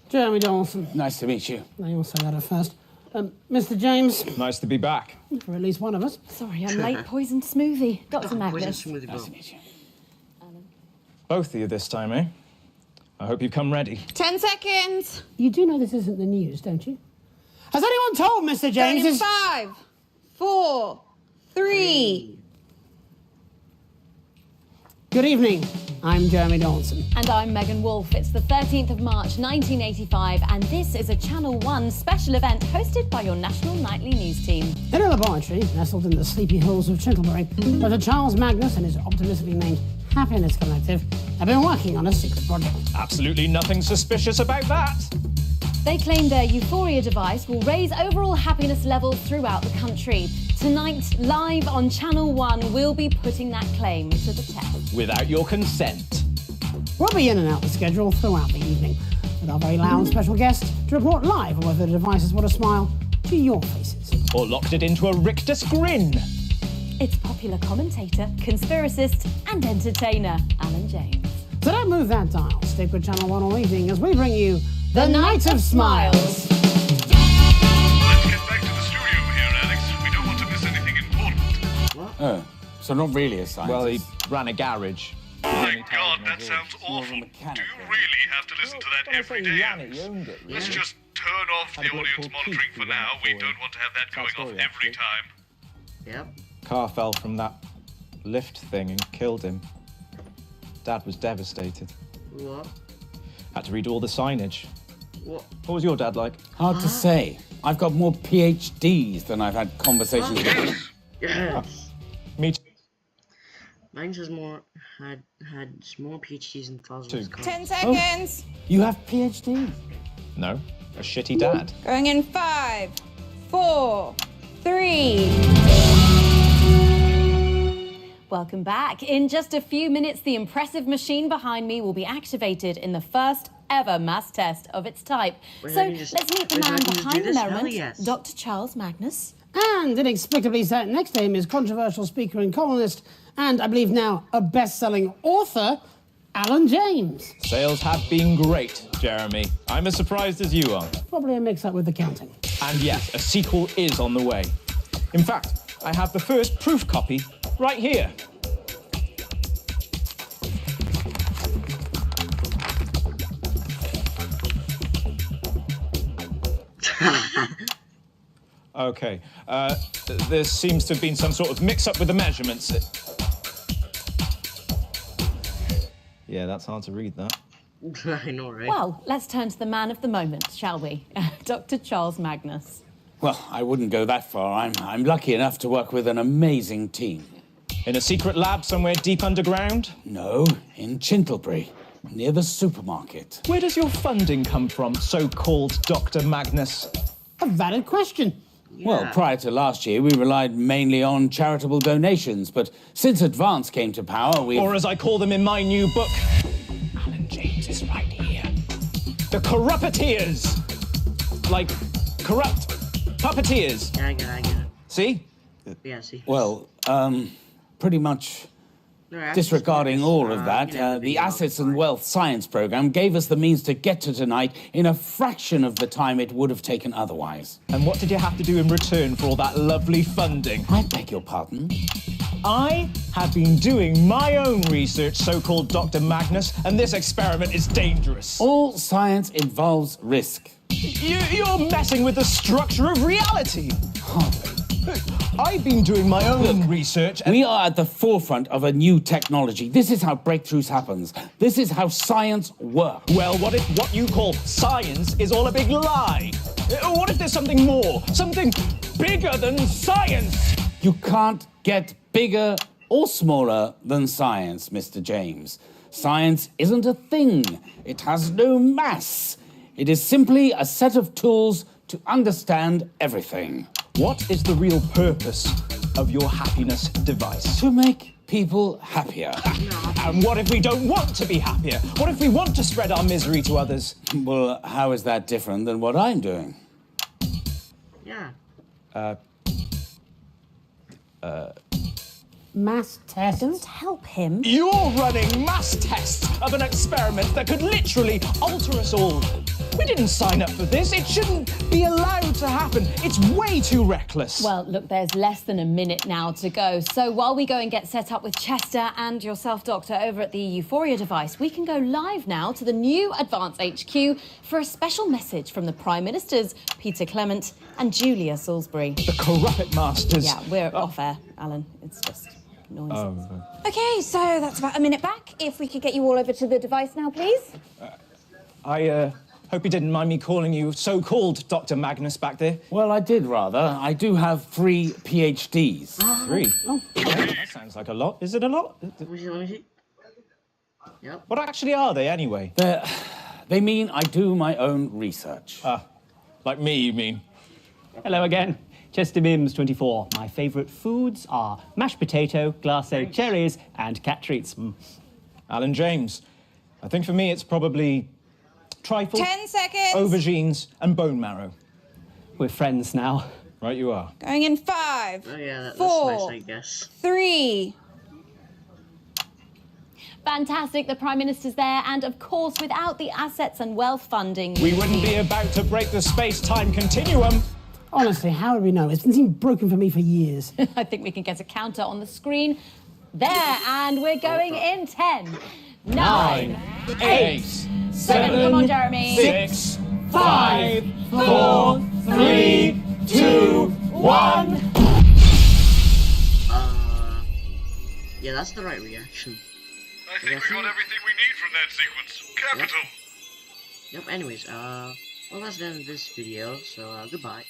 Jeremy Dawson. Nice to meet you. Now you'll say that at first. Mr. James. Nice to be back. For at least one of us. Sorry, I'm late. Poisoned smoothie. Dr. Magnus. Nice to meet you. Both of you this time, eh? I hope you come ready. 10 seconds. You do know this isn't the news, don't you? Has anyone told Mr. James? 5, 4, 3. Good evening. I'm Jeremy Dawson. And I'm Megan Wolfe. It's the 13th of March, 1985, and this is a Channel 1 special event hosted by your national nightly news team. In a laboratory nestled in the sleepy hills of Chicklebury, Dr. Charles Magnus and his optimistically named Happiness Collective have been working on a secret project. Absolutely nothing suspicious about that. They claim their Euphoria device will raise overall happiness levels throughout the country. Tonight, live on Channel 1, we'll be putting that claim to the test. Without your consent. We'll be in and out the schedule throughout the evening, with our very loud special guest to report live on whether the device has brought a smile to your faces. Or locked it into a rictus grin. It's popular commentator, conspiracist, and entertainer, Alan James. So don't move that dial. Stick with Channel 1 all evening as we bring you The Night of Smiles. Let's get back to the studio here, Alex. We don't want to miss anything important. Oh, so not really a scientist. Well, he ran a garage. My God, that sounds awful. Do you really have to listen to that every day, Alex? Let's just turn off the audience monitoring for now. We don't want to have that going off every time. Yep. Car fell from that lift thing and killed him. Dad was devastated. What? Had to read all the signage. What? What was your dad like? Hard to say. I've got more PhDs than I've had conversations with. Yes. Me too. Mine has had more PhDs than Foswell's. 10 seconds. You have PhDs? No, a shitty dad. Going in 5, 4, 3. Welcome back. In just a few minutes, the impressive machine behind me will be activated in the first ever mass test of its type. So let's meet the man behind the merriment, Dr. Charles Magnus. And inexplicably sat next to him is controversial speaker and columnist, and I believe now a best-selling author, Alan James. Sales have been great, Jeremy. I'm as surprised as you are. Probably a mix-up with the counting. And yes, a sequel is on the way. In fact, I have the first proof copy right here. Okay, there seems to have been some sort of mix-up with the measurements. Yeah, that's hard to read, that. I know, right? Well, let's turn to the man of the moment, shall we? Dr. Charles Magnus. Well, I wouldn't go that far. I'm lucky enough to work with an amazing team. In a secret lab somewhere deep underground? No, in Chintlebury, near the supermarket. Where does your funding come from, so-called Dr. Magnus? A valid question. Yeah. Well, prior to last year, we relied mainly on charitable donations, but since Advance came to power, we... Or as I call them in my new book, Alan James is right here. The corrupteers! Like, corrupt puppeteers. Yeah, I get it. See? Yeah, see. Well, pretty much No, disregarding all of that, the video, Assets and Wealth Science program gave us the means to get to tonight in a fraction of the time it would have taken otherwise. And what did you have to do in return for all that lovely funding? I beg your pardon? I have been doing my own research, so-called Dr. Magnus, and this experiment is dangerous. All science involves risk. You're messing with the structure of reality. I've been doing my own research. We are at the forefront of a new technology. This is how breakthroughs happen. This is how science works. Well, what if what you call science is all a big lie? What if there's something more? Something bigger than science? You can't get bigger or smaller than science, Mr. James. Science isn't a thing. It has no mass. It is simply a set of tools to understand everything. What is the real purpose of your happiness device? To make people happier. And what if we don't want to be happier? What if we want to spread our misery to others? Well, how is that different than what I'm doing? Yeah. Mass tests. Don't help him. You're running mass tests of an experiment that could literally alter us all. We didn't sign up for this. It shouldn't be allowed to happen. It's way too reckless. Well, look, there's less than a minute now to go. So while we go and get set up with Chester and yourself, Doctor, over at the Euphoria device, we can go live now to the new Advance HQ for a special message from the Prime Ministers, Peter Clement and Julia Salisbury. The corrupt masters. Yeah, we're off air, Alan. It's just noise. Oh. Okay, so that's about a minute back. If we could get you all over to the device now, please. I hope you didn't mind me calling you so-called Dr. Magnus back there. Well, I did, rather. I do have 3 PhDs. 3? Oh. That sounds like a lot. Is it a lot? Let me see. Yep. What actually are they, anyway? They mean I do my own research. Like me, you mean? Hello again. Chester Mims, 24. My favourite foods are mashed potato, glacé cherries, and cat treats. Alan James. I think for me it's probably trifle, 10 seconds. aubergines, and bone marrow. We're friends now. Right, you are. Going in 5. Oh yeah, that's 4. nice, I guess. 3. Fantastic, the Prime Minister's there, and of course, without the assets and wealth funding... We wouldn't be about to break the space-time continuum. Honestly, how would we know? It's been broken for me for years. I think we can get a counter on the screen. There, and we're going in 10, 9, 8, 7, come on, Jeremy. 6, 5, 4, 3, 2, 1. Yeah, that's the right reaction. I think we got everything we need from that sequence. Capital. Yep, anyways, well, that's the end of this video, so, goodbye.